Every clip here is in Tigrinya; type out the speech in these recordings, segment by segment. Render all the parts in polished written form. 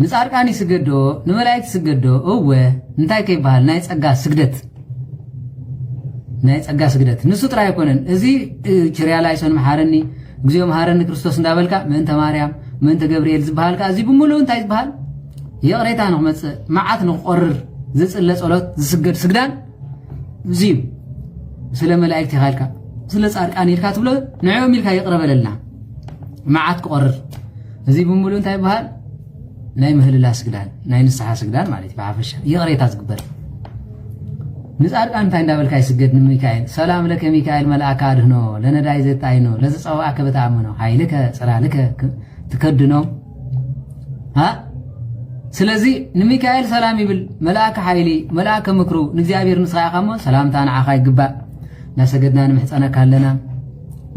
ንጻድቃን ይስገዶ ንመላእክት ይስገዶ እወ እንታይ ከይባሃል ናይ ጸጋ ስግደት ንሱ ጥራይ አይኮነን እዚ ችርያ ላይ ሰን መሐረኒ እግዚኦ መሐረኒ ክርስቶስ እንዳበልካ ምንተ ማርያም ምንተ ገብርኤል ዝበሃልካ እዚ ብሙሉ እንታይ ዝበሃል የቅሬታ ነው መጽእ ማዓት ነው ቆርር ዝጽለ ጸሎት ዝስገድ ስግዳን እዚ ስለ መላእክት ይኻልካ ስለ ጻድቃን ይልካ ትብሎ ንዕዮም ይልካ ይቅረበለልና ማዓት ቆርር እዚ ብሙሉ እንታይ ይበሃል ናይ ምህልላ ስግዳን ናይ ንስሐ ስግዳን ማለት በአፈሻ ይቅሬታ ዝግበር ንጻድቃን እንታይ እንዳበልካ ይስገድ ንሚካኤል ሰላም ለከ ሚካኤል መልአካ አድህኖ ለነዳይ ዘጣይኖ ለዘጸዋዕከ በተአምኖ ኃይልከ ጽላልከ ትከድኖ ስለዚህ ንሚካኤል ሰላም ይብል መልአከ ኃይሊ መልአከ ምክሩ ንእግዚአብሔር ንስኻኻሞ ሰላምታ ንዓኻ ይግባእ ናሰገድና ንምሕፀነካ ኣለና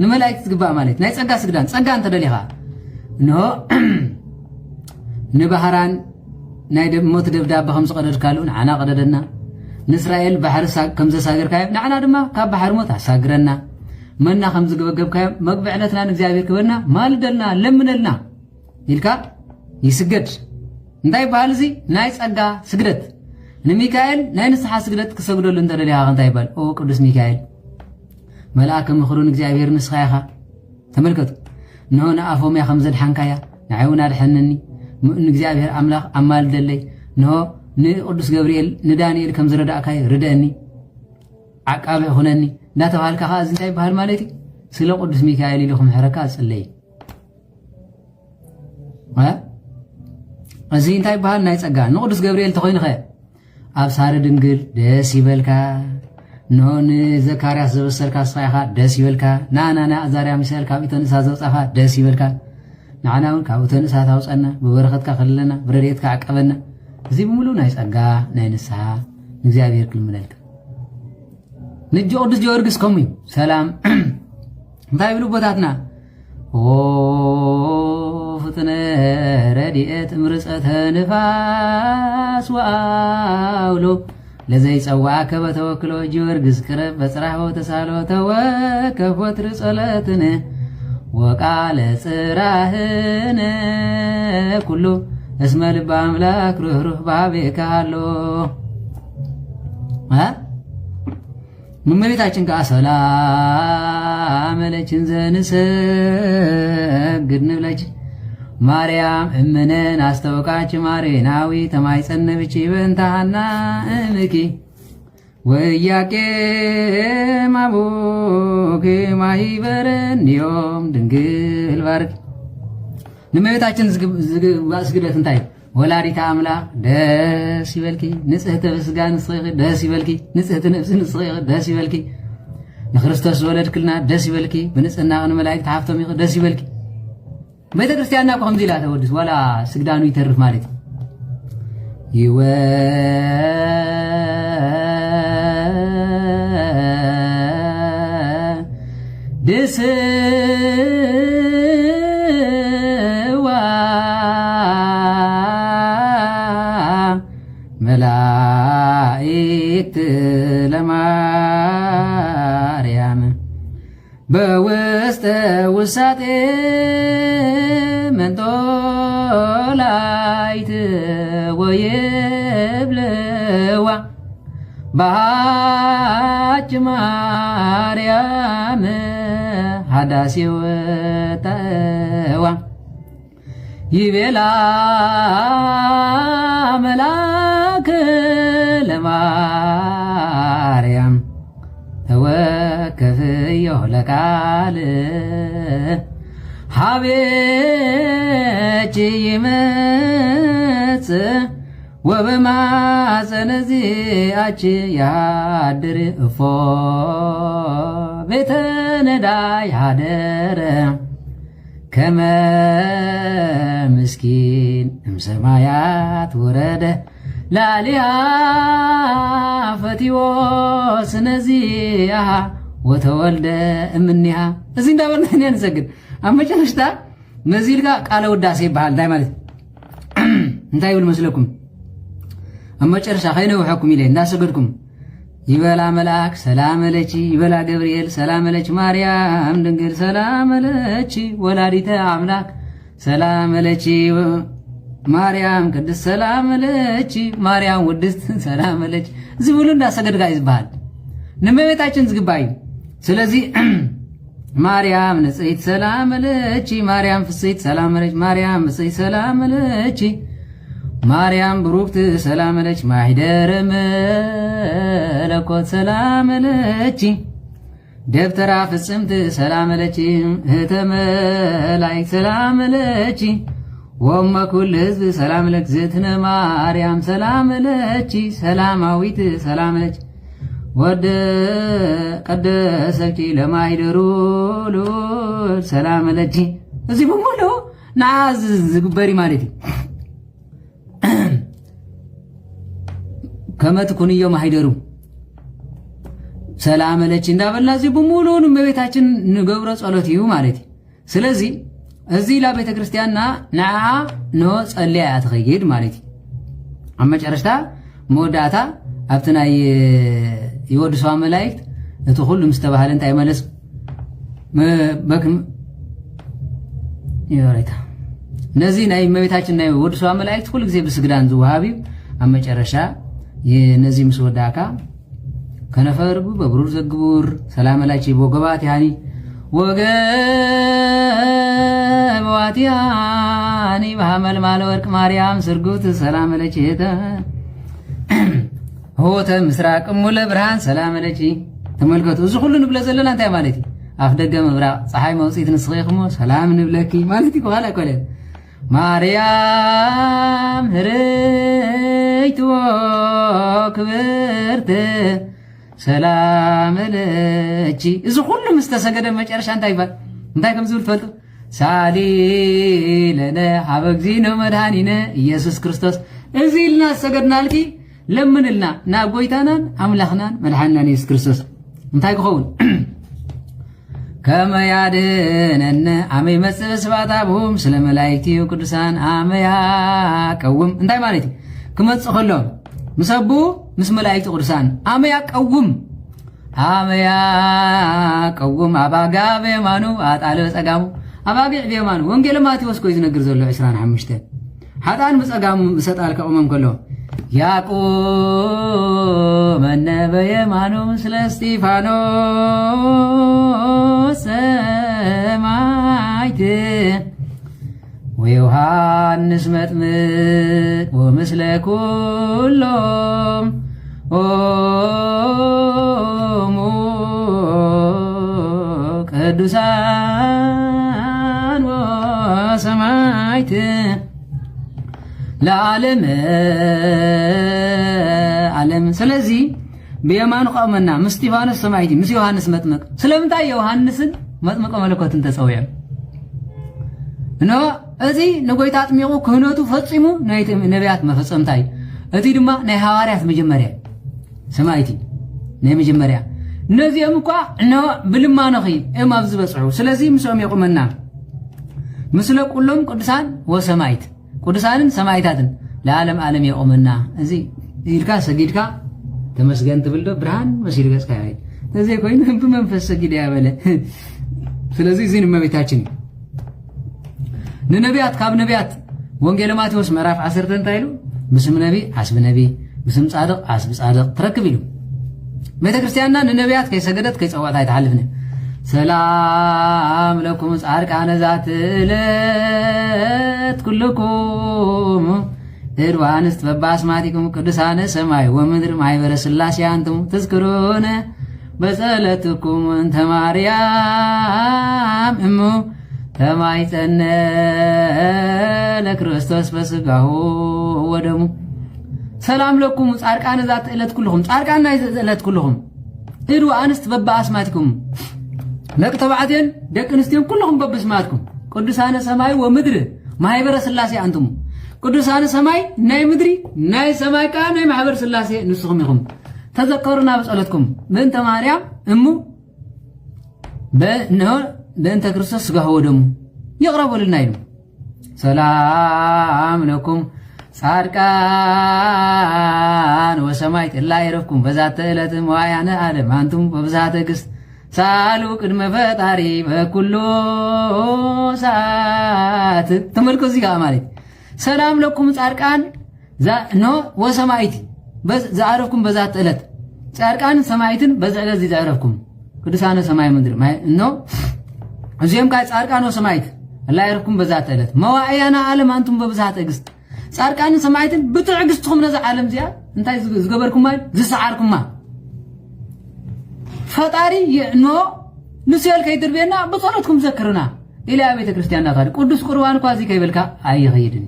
ንመላእክት ዝግባእ ማለት ናይ ጸጋ ስግዳን ጸጋ እንተደሊኻ እንሆ ንባህራን ናይ ሞት ደብዳቤ ከም ዝቀደድካሉ ንዓና ቀደደና ንእስራኤል ባሕር ከም ዘሳገርካዮ ንዓና ድማ ካብ ባሕር ሞት አሳግረና መና ከም ዝገበገብካዮ መግብዕነትና ንእግዚአብሔር ክበና ማልደልና ለምነልና ይልካ ይስገድ እንታይ ይባሃል እዚ ናይ ጸጋ ስግደት ንሚካኤል ናይ ንስሐ ስግደት ክሰግደሉ እንተደሊኻ እንታይ ይባሃል ኦ ቅዱስ ሚካኤል መልአከ ምኽሩን እግዚአብሔር ንስኻይኻ ተመልከቱ እንሆ ንኣፎምያ ከም ዘድሓንካያ ንዓይውን ኣድሐነኒ ንእግዚአብሔር ኣምላኽ ኣማልደለይ እንሆ ንቅዱስ ገብርኤል ንዳንኤል ከም ዝረዳእካዮ ርደአኒ ዓቃቢ ሁነኒ እንዳተባሃልካ ኸ እዚ እንታይ ይባሃል ማለት እዩ ስለ ቅዱስ ሚካኤል ኢሉ ክምሕረካ ዝጽለይ እዚ እንታይ ይባሃል ናይ ጸጋ ንቅዱስ ገብርኤል ተኾይንኸ ኣብ ሳረ ድንግል ደስ ይበልካ እንሆ ንዘካርያስ ዘበሰርካ ስኻይኻ ደስ ይበልካ ናናና ኣዛርያ ሚሳኤል ካብ እቶን እሳት ዘውፃኻ ደስ ይበልካ ንዓና እውን ካብ እቶን እሳት ኣውፀና ብበረኸትካ ክልለና ብረድኤትካ ዓቀበና እዚ ብሙሉ ናይ ጸጋ ናይ ንስሐ እግዚአብሔር ክልምለልካ ንጆ ቅዱስ ጊዮርጊስ ከምኡ እዩ ሰላም እንታይ ይብሉ ቦታትና ፍጥነ ረድኤት ምርፀተ ንፋስ ወአውሎ ለዘይጸዋዕከ በተወክሎ ጊዮርጊስ ቅረብ በጽራህ ወተሳሎ ተወከፍ ወትር ጸሎትነ ወቃለ ጽራህነ ኩሉ እስመ ልበ አምላክ ሩህሩህ ባቤከ አሎ እመቤታችን ጋር ሰላም ለችን ዘንሰግድ ንብለች ማርያም እምነን አስተውቃች ማሬናዊ ተማይጸነብች በእንታሃና እምኪ ወያቄም አቡኪ ማይበረንዮም ድንግል ባርክ ንእመቤታችን ስግደት እንታይ ወላዲተ አምላክ ደስ ይበልኪ ንጽሕተ በስጋ ንስኺ ደስ ይበልኪ ንጽሕተ ነፍሲ ንስኺ ደስ ይበልኪ ንክርስቶስ ወለድክልና ደስ ይበልኪ ብንጽህና ንመላእክት ሓፍቶም ይኽ ደስ ይበልኪ ቤተ ክርስቲያንና እኮ ከምዚ ኢላ ተወድስ ዋላ ስግዳኑ ይተርፍ ማለት ድስዋ መላእክት ለማርያም በውስተ ውሳጤ መንጦላይት ወይብልዋ ባች ማርያም ሃዳሴ ወተዋ ይቤላ መላክ ለማርያም ተወከፍዮ ለቃል ሀቤች ይመጽ ወበማፀነ ዚአች ያድር እፎ ቤተ ነዳይ ያደረ ከመ ምስኪን እምሰማያት ወረደ ላሊያ ፈቲዎ ስነዚያ ወተወልደ እምኒሃ እዚ እንዳበልና እኔ ንሰግድ ኣብ መጨረሽታ ነዚልካ ቃለ ውዳሴ ይበሃል እንታይ ማለት እንታይ ይብል መስለኩም ኣብ መጨረሻ ከይነውሐኩም ኢለ እንዳሰገድኩም ይበላ መልአክ ሰላም ለቺ ይበላ ገብርኤል ሰላም ለቺ ማርያም ድንግል ሰላም ለቺ ወላዲተ አምላክ ሰላም ለቺ ማርያም ቅድስት ሰላም ለኪ ማርያም ውድስት ሰላም ለኪ ዝብሉ እንዳሰገድጋ ይዝባል ንመቤታችን ዝግባይ ስለዚህ ማርያም ንጽሕት ሰላም ለኪ ማርያም ፍጽሕት ሰላም ለኪ ማርያም ፍጽሕት ሰላም ለኪ ማርያም ብሩክት ሰላም ለኪ ማኅደረ መለኮት ሰላም ለኪ ደብተራ ፍጽምት ሰላም ለኪ እህተ መላእክት ሰላም ለኪ ወእመ ኩሉ ሕዝብ ሰላም ለኪ ዝእትነ ማርያም ሰላም ለኪ ሰላማዊት ሰላም ለኪ ወደ ቀደሰኪ ለማኅደሩ ሉል ሰላም ለኪ እዚህ በሙሉ ንዓዝ ዝግበሪ ማለት እዩ ከመ ትኩንዮ ማኅደሩ ሰላም ለኪ እንዳበልና እዚህ በሙሉ እመቤታችን ንገብሮ ጸሎት እዩ ማለት እዩ ስለዚህ እዚህ ላ ቤተ ክርስቲያንና ንዓ ኖ ጸልያ ትኸይድ ማለት እዩ ኣብ መጨረሽታ መወዳእታ ኣብቲ ናይ ይወድሰዋ መላእክት እቲ ኩሉ ምስ ተባሃለ እንታይ መለስ ይወረታ ነዚ ናይ እመቤታችን ናይ ወድሰዋ መላእክት ኩሉ ግዜ ብስግዳን ዝወሃብ እዩ ኣብ መጨረሻ ነዚ ምስ ወዳእካ ከነፈርቡ በብሩር ዘግቡር ሰላም ለኪ ወገባት ያኒ ወገባት ያኒ በሐመልማለ ወርቅ ማርያም ስርጉት ሰላም ለኪ ሆተ ምስራቅ ሙለ ብርሃን ሰላም ለኪ ተመልከቱ እዚ ሁሉ ንብለ ዘለና እንታይ ማለት እዩ ኣፍ ደገ ምብራቅ ፀሓይ መውፂት ንስኺኹም ሰላም ንብለኪ ማለት እዩ ካላ ኮለ ማርያም ህረይቶ ክብርት ሰላም ለኪ እዚ ሁሉ ምስተሰገደ መጨረሻ እንታይ ይባል እንታይ ከም ዝብል ትፈልጡ ሳሊ ለነ ሀበ እግዚእነ መድኃኒነ ኢየሱስ ክርስቶስ እዚ ኢልና ሰገድናልኪ ለምንልና ናብ ጎይታናን ኣምላኽናን መድኃኒናን ኢየሱስ ክርስቶስ እንታይ ክኸውን ከመ ያድኅነነ ኣመ ይመጽእ ስብሐት አብሁም ስለ መላእክቲሁ ቅዱሳን ኣመ ያቀውም እንታይ ማለት እዩ ክመጽእ ከሎ ምሰቡ ምስ መላእክቲ ቅዱሳን ኣመ ያቀውም ኣባጋ በየማኑ ኣጣለ በጸጋሙ ኣባጊዕ በየማኑ ወንጌል ማቴዎስ ኮይ ዝነግር ዘሎ 25 ሓጣን በጸጋሙ ምሰጣልካ ቆመም ከሎ ያቆመነ በየማኑ ምስለ እስጢፋኖስ ሰማዕት ወዮሐንስ መጥምቅ ወምስለ ኩሎም ኦሙ ቅዱሳን ወሰማዕት ለዓለም ዓለም ስለዚህ በየማኑ ቆመና ምስ እስጢፋኖስ ሰማዕት ምስ ዮሐንስ መጥምቅ ስለምንታይ ዮሐንስን መጥምቀ መለኮትን ተጸውዐ እኖ እዚ ንጎይታ አጥሚቁ ክህነቱ ፈጺሙ ናይ ነቢያት መፈጸምታይ እቲ ድማ ናይ ሐዋርያት መጀመርያ ሰማዕት ናይ መጀመርያ ነዚኦም እኳ እነሆ ብልማኖኺ እዮም ኣብ ዝበጽሑ ስለዚህ ምስኦም ይቁመና ምስለ ኩሎም ቅዱሳን ወሰማዕት ቅዱሳንን ሰማዕታትን ለዓለም ዓለም ይቆመና እዚ ኢልካ ሰጊድካ ተመስገን ትብልዶ ብርሃን መሲል ገጽካ ያይ እዚ ኮይኑ በመንፈስ ሰጊድ ያበለ ስለዚህ እዚ ንመቤታችን ንነቢያት ካብ ነቢያት ወንጌል ማቴዎስ ምዕራፍ 10 እንታይሉ ብስም ነቢ አስብ ነቢ ብስም ጻድቅ አስብ ጻድቅ ትረክብ ኢሉ ቤተ ክርስቲያንና ንነቢያት ከይሰገደት ከይጸዋዕታ ይተሓልፍነ ሰላም ለኩም ጻድቃነ ዛት ዕለት ኩልኩም እድዋንስት በባስማቲኩም ቅዱሳነ ሰማይ ወምድር ማኅበረ ሥላሴ አንትሙ ትዝክሩነ በጸለትኩም እንተ ማርያም እሙ ተማይጸነ ለክርስቶስ በሥጋሁ ወደሙ ሰላም ለኩም ጻድቃነ ዛት ዕለት ኩልኩም ጻድቃና ዕለት ኩልኩም እድዋንስት በባስማቲኩም ደቂ ተባዕትዮን ደቂ ኣንስትዮን ኩልኩም በብስማትኩም ቅዱሳነ ሰማይ ወምድር ማኅበረ ሥላሴ አንትሙ ቅዱሳነ ሰማይ ናይ ምድሪ ናይ ሰማይ ካ ናይ ማኅበረ ሥላሴ ንስኹም ኢኹም ተዘከሩና በጸሎትኩም በእንተ ማርያም እሙ በእንተ ክርስቶስ ሥጋሁ ወደሙ ይቕረቡልና ኢሉ ሰላም ለኩም ጻድቃን ወሰማዕት እላ ይረፍኩም በዛተ ዕለት መዋዕያነ ዓለም አንቱም በብዝሃ ትዕግሥት ሳሉ ቅድመ ፈጣሪ በኩሉ ሰዓት ተመልከቱ እዚህ ጋር ማለት ሰላም ለኩም ጻድቃን ኖ ወሰማይት ዘዓረፍኩም በዛት ዕለት ጻድቃን ሰማይትን በዛ ዕለት ዘዓረፍኩም ቅዱሳነ ሰማይ ምድር ኖ እዚህም ጋር ጻድቃን ወሰማይት አላህ ያረፍኩም በዛት ዕለት መዋዕያና ዓለም አንቱም በብዛት ትዕግስት ጻድቃን ሰማይትን ብትዕግስትኩም ነዛ ዓለም ዚያ እንታይ ዝገበርኩም ማለት ዝሰዓርኩማ ፈጣሪ ኖ ንስየል ከይድርቤና በጸሎትኩም ዘክርና ኢላ ቤተ ክርስቲያንና ታዲያ ቅዱስ ቁርባን ኳዚ ከይበልካ አይኸይድን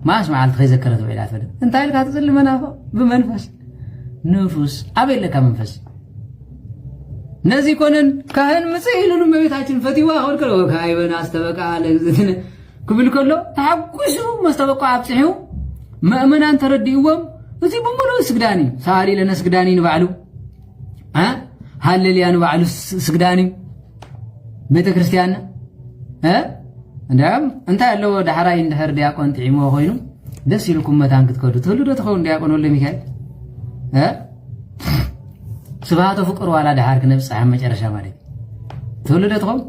ማሽ መዓልት ከይዘከረ ተበይላት ፈለ እንታይ ልካ ተጽልመና በመንፈስ ንፉስ አበለካ መንፈስ ነዚህ ኮነን ካህን ምጽኢሉን መቤታችን ፈቲዋ ሆልከ ካይበና አስተበቃ ለግዝነ ክብል ከሎ ታጉሱ መስተበቃ አብጽሑ መእመናን ተረዲዎም እዚ በሙሉ ስግዳኒ ሳሊ ለነ ስግዳኒ ንባዕሉ ሃሌልያ ንባዕሉ ስግዳኒ ቤተ ክርስቲያን እንዳም እንታይ ያለው ዳሕራይ እንድሕር ዲያቆን ጥዒሞ ኮይኑ ደስ ይልኩም መታን ክትከዱ ትህሉ ዶ ትኸውን ዲያቆን ወለ ሚካኤል ስብሃተ ፍቅር ዋላ ዳሕር ክነብፅሕ መጨረሻ ማለት ትህሉ ዶ ትኸውን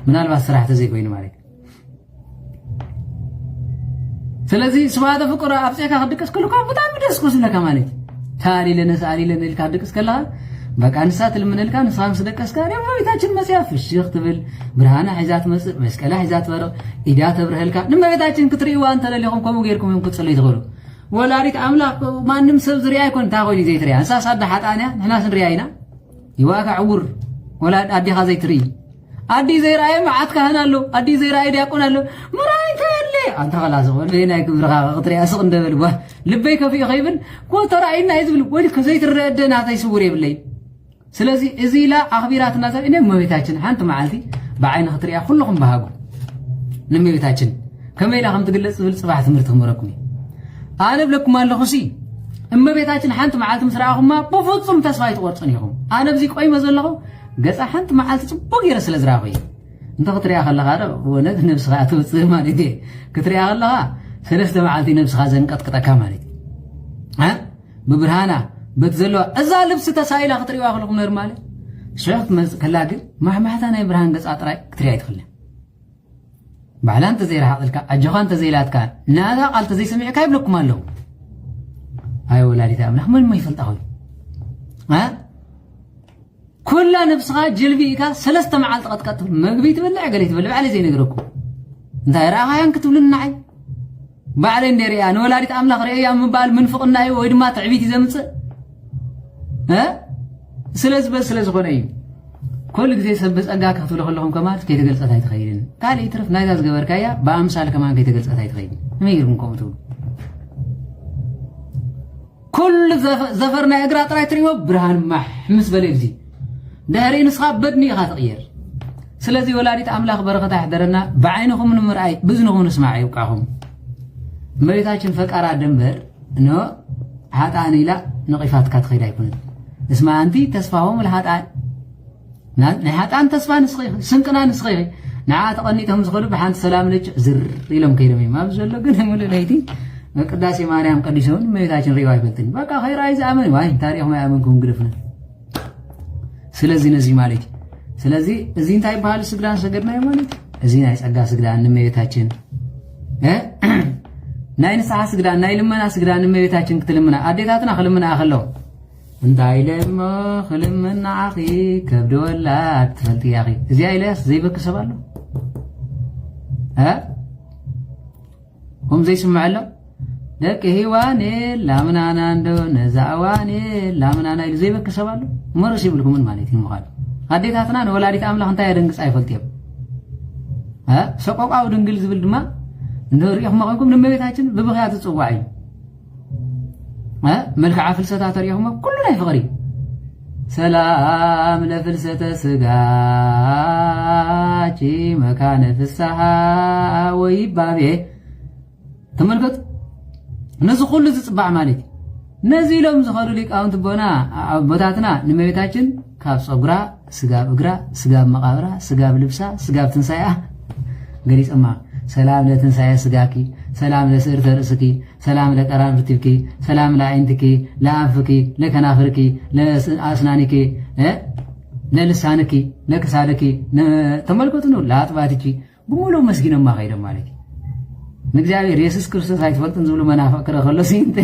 ምናልባት ስራሕ ተዘይኮይኑ ማለት ስለዚ ስብሃተ ፍቅር ኣብፅሕካ ክድቅስ ከለካ ብጣዕሚ ደስ ክስለካ ማለት ሳሊ ለነ ኢልካ ክድቅስ ከለካ በቃ ንሳት ልምንልካ ንሳም ስደቀስካ ንመቤታችን መጽያፍ ፍሽኽ ትብል ብርሃና ሒዛት መጽእ መስቀላ ሒዛት በረቕ ኢዳ ተብርህልካ ንመቤታችን ክትርእይዋ እንተለሊኹም ከምኡ ጌርኩም ክትጽልዩ ትኽእሉ ወላዲት አምላክ ማንም ሰብ ዝርያ ይኮን እንታይ ኮይኑ ዘይትርያ እንሳስ ኣዳ ሓጣንያ ንሕና ስንርያ ኢና ይዋካ ዕውር ወላድ ኣዲኻ ዘይትርኢ ኣዲ ዘይረኣየ መዓት ካህን ኣሎ ኣዲ ዘይረኣየ ዲያቆን ኣሎ ምራይ እንተየለ ኣንተ ኸላስ ናይ ክብርኻ ክትርያ ስቕ እንደብል ልበይ ከፊኡ ኸይብል ተራእይና እዩ ዝብል ወይ ከዘይትረአ ደ ናተይ ስውር የብለይ ስለዚህ እዚ ኢላ ኣኽቢራትና ሰብ እኔ እመቤታችን ሓንቲ መዓልቲ ብዓይኒ ክትርያ ኩልኹም ባሃጉ ንእመቤታችን ከመይ ኢላ ከም ትግለጽ ዝብል ጽባሕ ትምህርቲ ክምረኩም እዩ ኣነ ብለኩም ኣለኹሲ እመቤታችን ሓንቲ መዓልቲ ምስ ረኣኹማ ብፍጹም ተስፋ ይትቖርፅን ኢኹም ኣነ ብዚ ቆይመ ዘለኹ ገጻ ሓንቲ መዓልቲ ጽቡቕ ጌረ ስለ ዝረኣኹ እዩ እንተ ክትርያ ከለኻ ዶ ወነት ነብስኻ ትውፅእ ማለት እዩ ክትርያ ከለኻ ሰለስተ መዓልቲ ነብስኻ ዘንቀጥቅጠካ ማለት እዩ ብብርሃና በት ዘለዋ እዛ ልብሲ ተሳኢላ ክትርእዋ ከለኹም ነር ማለት ሽሕ ትመጽእ ከላ ግን ማሕማሕታ ናይ ብርሃን ገጻ ጥራይ ክትርያ ይትኽእልን ባዕላ እንተዘይረሓቕልካ ኣጆኻ እንተዘይላትካ ናታ ቃል ተዘይሰሚዕካ ይብለኩም ኣለኹ ኣይ ወላዲተ ኣምላኽ መን ይፈልጣ ኮይኑ ኩላ ነብስኻ ጀልቢ ኢካ ሰለስተ መዓልቲ ቀጥቀጥ ትብል መግቢ ትበልዕ ገለ ትበልዕ ባዕለይ ዘይነገረኩም እንታይ ረኣኻያን ክትብሉን ንዓይ ባዕለይ እንደርያ ንወላዲት ኣምላኽ ርእያ ምባል ምንፍቕና እዩ ወይ ድማ ትዕቢት እዩ ዘምፅእ ስለዝኾነ እዩ ኩሉ ግዜ ሰብ በፀጋ ክትብሎ ከለኹም ከማል ከይተገልፀት ኣይትኸይድን ካልእ ትርፍ ናይታ ዝገበርካያ ብኣምሳል ከማን ከይተገልፀት ኣይትኸይድን ንመይ ጌርኩም ከምኡ ትብሉ ኩሉ ዘፈር ናይ እግራ ጥራይ ትርእይዎ ብርሃን ማሕ ምስ በለ ግዜ ድሕሪ ንስኻ በድኒ ኢኻ ትቕየር ስለዚ ወላዲት ኣምላኽ በረኸታ ይሕደረና ብዓይንኹም ንምርኣይ ብዝንኹም ንስማዕ ይብቃኹም እመቤታችን ፈቃራ ደንበር ኖ ሓጣን ኢላ ነቒፋትካ ትኸይድ ኣይኮነት እስማ ኣንቲ ተስፋሆም ለሓጣን ናይ ሓጣን ተስፋ ንስኺ ስንቅና ንስኺ ንዓ ተቐኒጦም ዝኸዱ ብሓንቲ ሰላም ልጭ ዝር ኢሎም ከይዶም እዮም ኣብዚ ዘሎ ግን ሙሉእ ለይቲ ቅዳሴ ማርያም ቀዲሶምን እመቤታችን ርእይዋ ኣይፈልጥን በቃ ኸይረኣይ ዝኣመን ዋይ ታሪኹም ኣይኣመንኩም ግድፍነ ስለዚ ነዚ ማለት እዩ ስለዚ እዚ እንታይ ይበሃል ስግዳን ሰገድናዮ ማለት እዚ ናይ ጸጋ ስግዳን ንእመቤታችን ናይ ንስሓ ስግዳን ናይ ልመና ስግዳን ንእመቤታችን ክትልምና ኣዴታትና ክልምና ከለዉ እንታይ ለሞ ክልምና ኣኺ ከብዲ ወላድ ትፈልጢ ኣኺ እዚኣ ኢልያስ ዘይበክ ሰብ ኣሎ ከምኡ ዘይስምዕ ኣሎ ደቂ ሂዋኔ ላምናና እንዶ ነዛእዋኔ ላምናና ኢሉ ዘይበክ ሰብ ኣሎ መርሲ ይብልኩምን ማለት እዩ ምዃኑ ኣዴታትና ንወላዲት ኣምላኽ እንታይ የደንግፅ ኣይፈልጥ እዮም ሰቆቃዊ ድንግል ዝብል ድማ እንሪእኹም ኮይንኩም ንእመቤታችን ብብኽያ ትፅዋዕ እዩ መልክዓ ፍልሰታ ተሪእኹም ኩሉ ናይ ፍቕሪ ሰላም ለፍልሰተ ስጋቺ መካነ ፍስሓ ወይባቤ ተመልከቱ ነዚ ኩሉ ዝፅባዕ ማለት እዩ ነዚ ኢሎም ዝኸዱ ሊቃውንቲ ቦና ቦታትና ንእመቤታችን ካብ ፀጉራ ስጋብ እግራ ስጋብ መቃብራ ስጋብ ልብሳ ስጋብ ትንሳኤኣ ገሊፆማ ሰላም ለትንሳኤ ስጋኪ ሰላም ለስዕርተ ርእስኪ ሰላም ለቀራንብትኪ ሰላም ለዓይንትኪ ለአንፍኪ ለከናፍርኪ ለአስናንኪ ለልሳንኪ ለክሳድኪ ተመልከቱ ነው ለአጥባትኪ بمولو مسكين ما خير مالك نجابير يسوع كريستوس هيتفلطن زبلو منافق كره خلص انت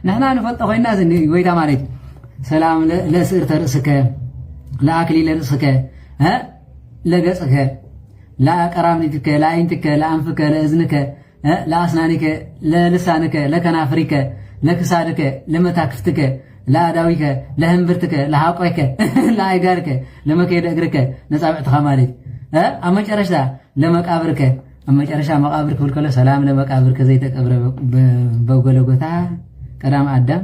نحنا نفلط خوينا زني ويتا مالك سلام لسير ترسك لا اكليل رسك ها لقصك لا قرامنتك لا عينتك لا انفك لا اذنك لا اسنانك لا لسانك لا كنافرك لا كسادك لمتاكفتك لا داويك لا هنبرتك لا حقويك لا ايغارك لمكيد اجرك نصابعت خمالك اما ጨረሻ ለመቃብርከ اما ጨረሻ መቃብርከ ወልከለ ሰላም ለመቃብርከ ዘይተቀብረ በጎለጎታ ቀዳም አዳም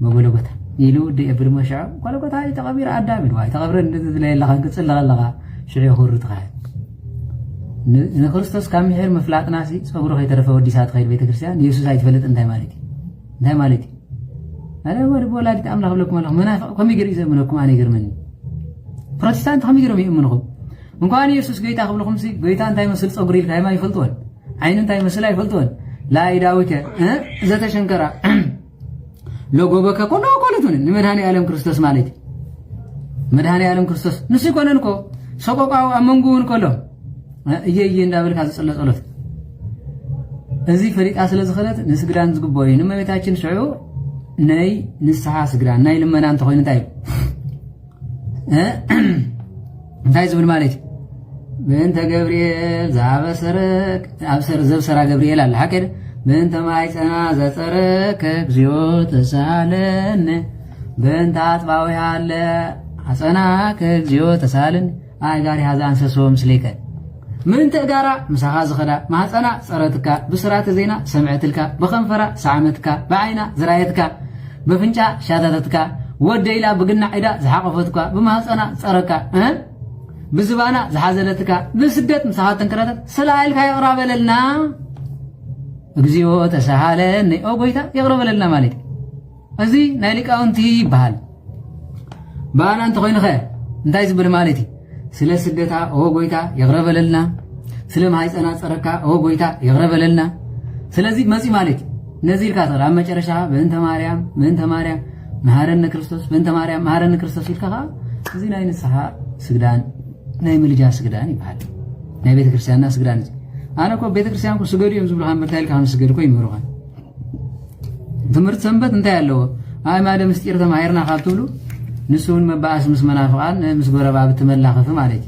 በጎለጎታ ይሉ ደብር መሻዕ ጎለጎታ ይተቀብረ አዳም ይልዋይ ተቀብረ እንደዚህ ላይ ለኻ ግጽለለኻ ሽሪ ሁርትኻ ንክርስቶስ ካምሄር መፍላጥናሲ ጸጉሩ ከይተረፈ ወዲሳት ኸይድ ቤተክርስቲያን ኢየሱስ አይፈልጥ እንታይ ማለት አለ ወላዲት አምላክ ለኩም አላህ መናፍቅ ከሚገር ይዘምነኩም አኔ ገርመኒ ፕሮቴስታንት ከሚገርም ይእምንኩም እንኳን ኢየሱስ ጌታ ክብልኩም ሲ ጌታ እንታይ መስል ጸጉሪ ልካይማ ይፈልጥወን አይን እንታይ መስል አይፈልጥወን ላይዳውከ ዘተሸንከራ ለጎበከ ኮኖ ኮለቱን ንመድኃኔ ዓለም ክርስቶስ ማለት መድኃኔ ዓለም ክርስቶስ ንሱ ኮነንኮ ሰቆቃው አመንጉን ኮሎ እየየ እንዳበልካ ዘጸለጸሎት እዚ ፈሪቃ ስለዝኸለት ንስግዳን ዝግቦይ ንመቤታችን ሽዑ ናይ ንስሓ ስግዳን ናይ ልመና እንተ ኮይኑ እንታይ ዝብል ማለት በእንተ ገብርኤል ዘአበሰረክ አብሰር ዘብሰራ ገብርኤል አለ ሐቀደ በእንተ ማይጸና ዘጸረከ እግዚኦ ተሳለን በእንተ አጥባዊ አለ አጸናከ እግዚኦ ተሳለን አይ ጋር ያዛ አንሰሶ ምስሌከ ምን ተጋራ ምሳኻ ዝኸዳ ማህፀና ጸረትካ ብስራተ ዜና ሰምዕትልካ በኸንፈራ ሰዓመትካ በዓይና ዝራየትካ በፍንጫ ሻታተትካ ወደይላ ብግና ዒዳ ዝሓቀፈትካ በማህፀና ጸረካ بزبانا زحازلتك بسدت مساحات تنكرات سلايلك يقرب لنا እግዚኦ ተሳሃለኒ ኦ ጎይታ يقرب لنا ማለት እዚ ናይ ሊቃውንቲ ይባሃል ባና እንተ ኮይንኸ እንታይ ዝብል ማለት ስለ ስደታ ኦ ጎይታ يقرب لنا ስለ ማይጸና ጸረካ ኦ ጎይታ يقرب لنا ስለዚህ መጺ ማለት ነዚህ ልካተራ መጨረሻ በእንተ ማርያም መሐረነ ክርስቶስ በእንተ ማርያም መሐረነ ክርስቶስ ይልካኻ እዚ ናይ ንስሓ ስግዳን ናይ ምልጃ ስግዳን ይባሃል ናይ ቤተ ክርስቲያንና ስግዳን አነ እኮ ቤተ ክርስቲያን እኮ ስገዱ ዝብሉ ሐመርታይል ካም ስገዱ እኮ ይምሩኻ ትምህርት ሰንበት እንታይ ያለው አይ ማደ ምስጢር ተማሂርና ካብትብሉ ንሱን መባአስ ምስ መናፍቃን ምስ ጎረባ ብትመላኸፍ ማለት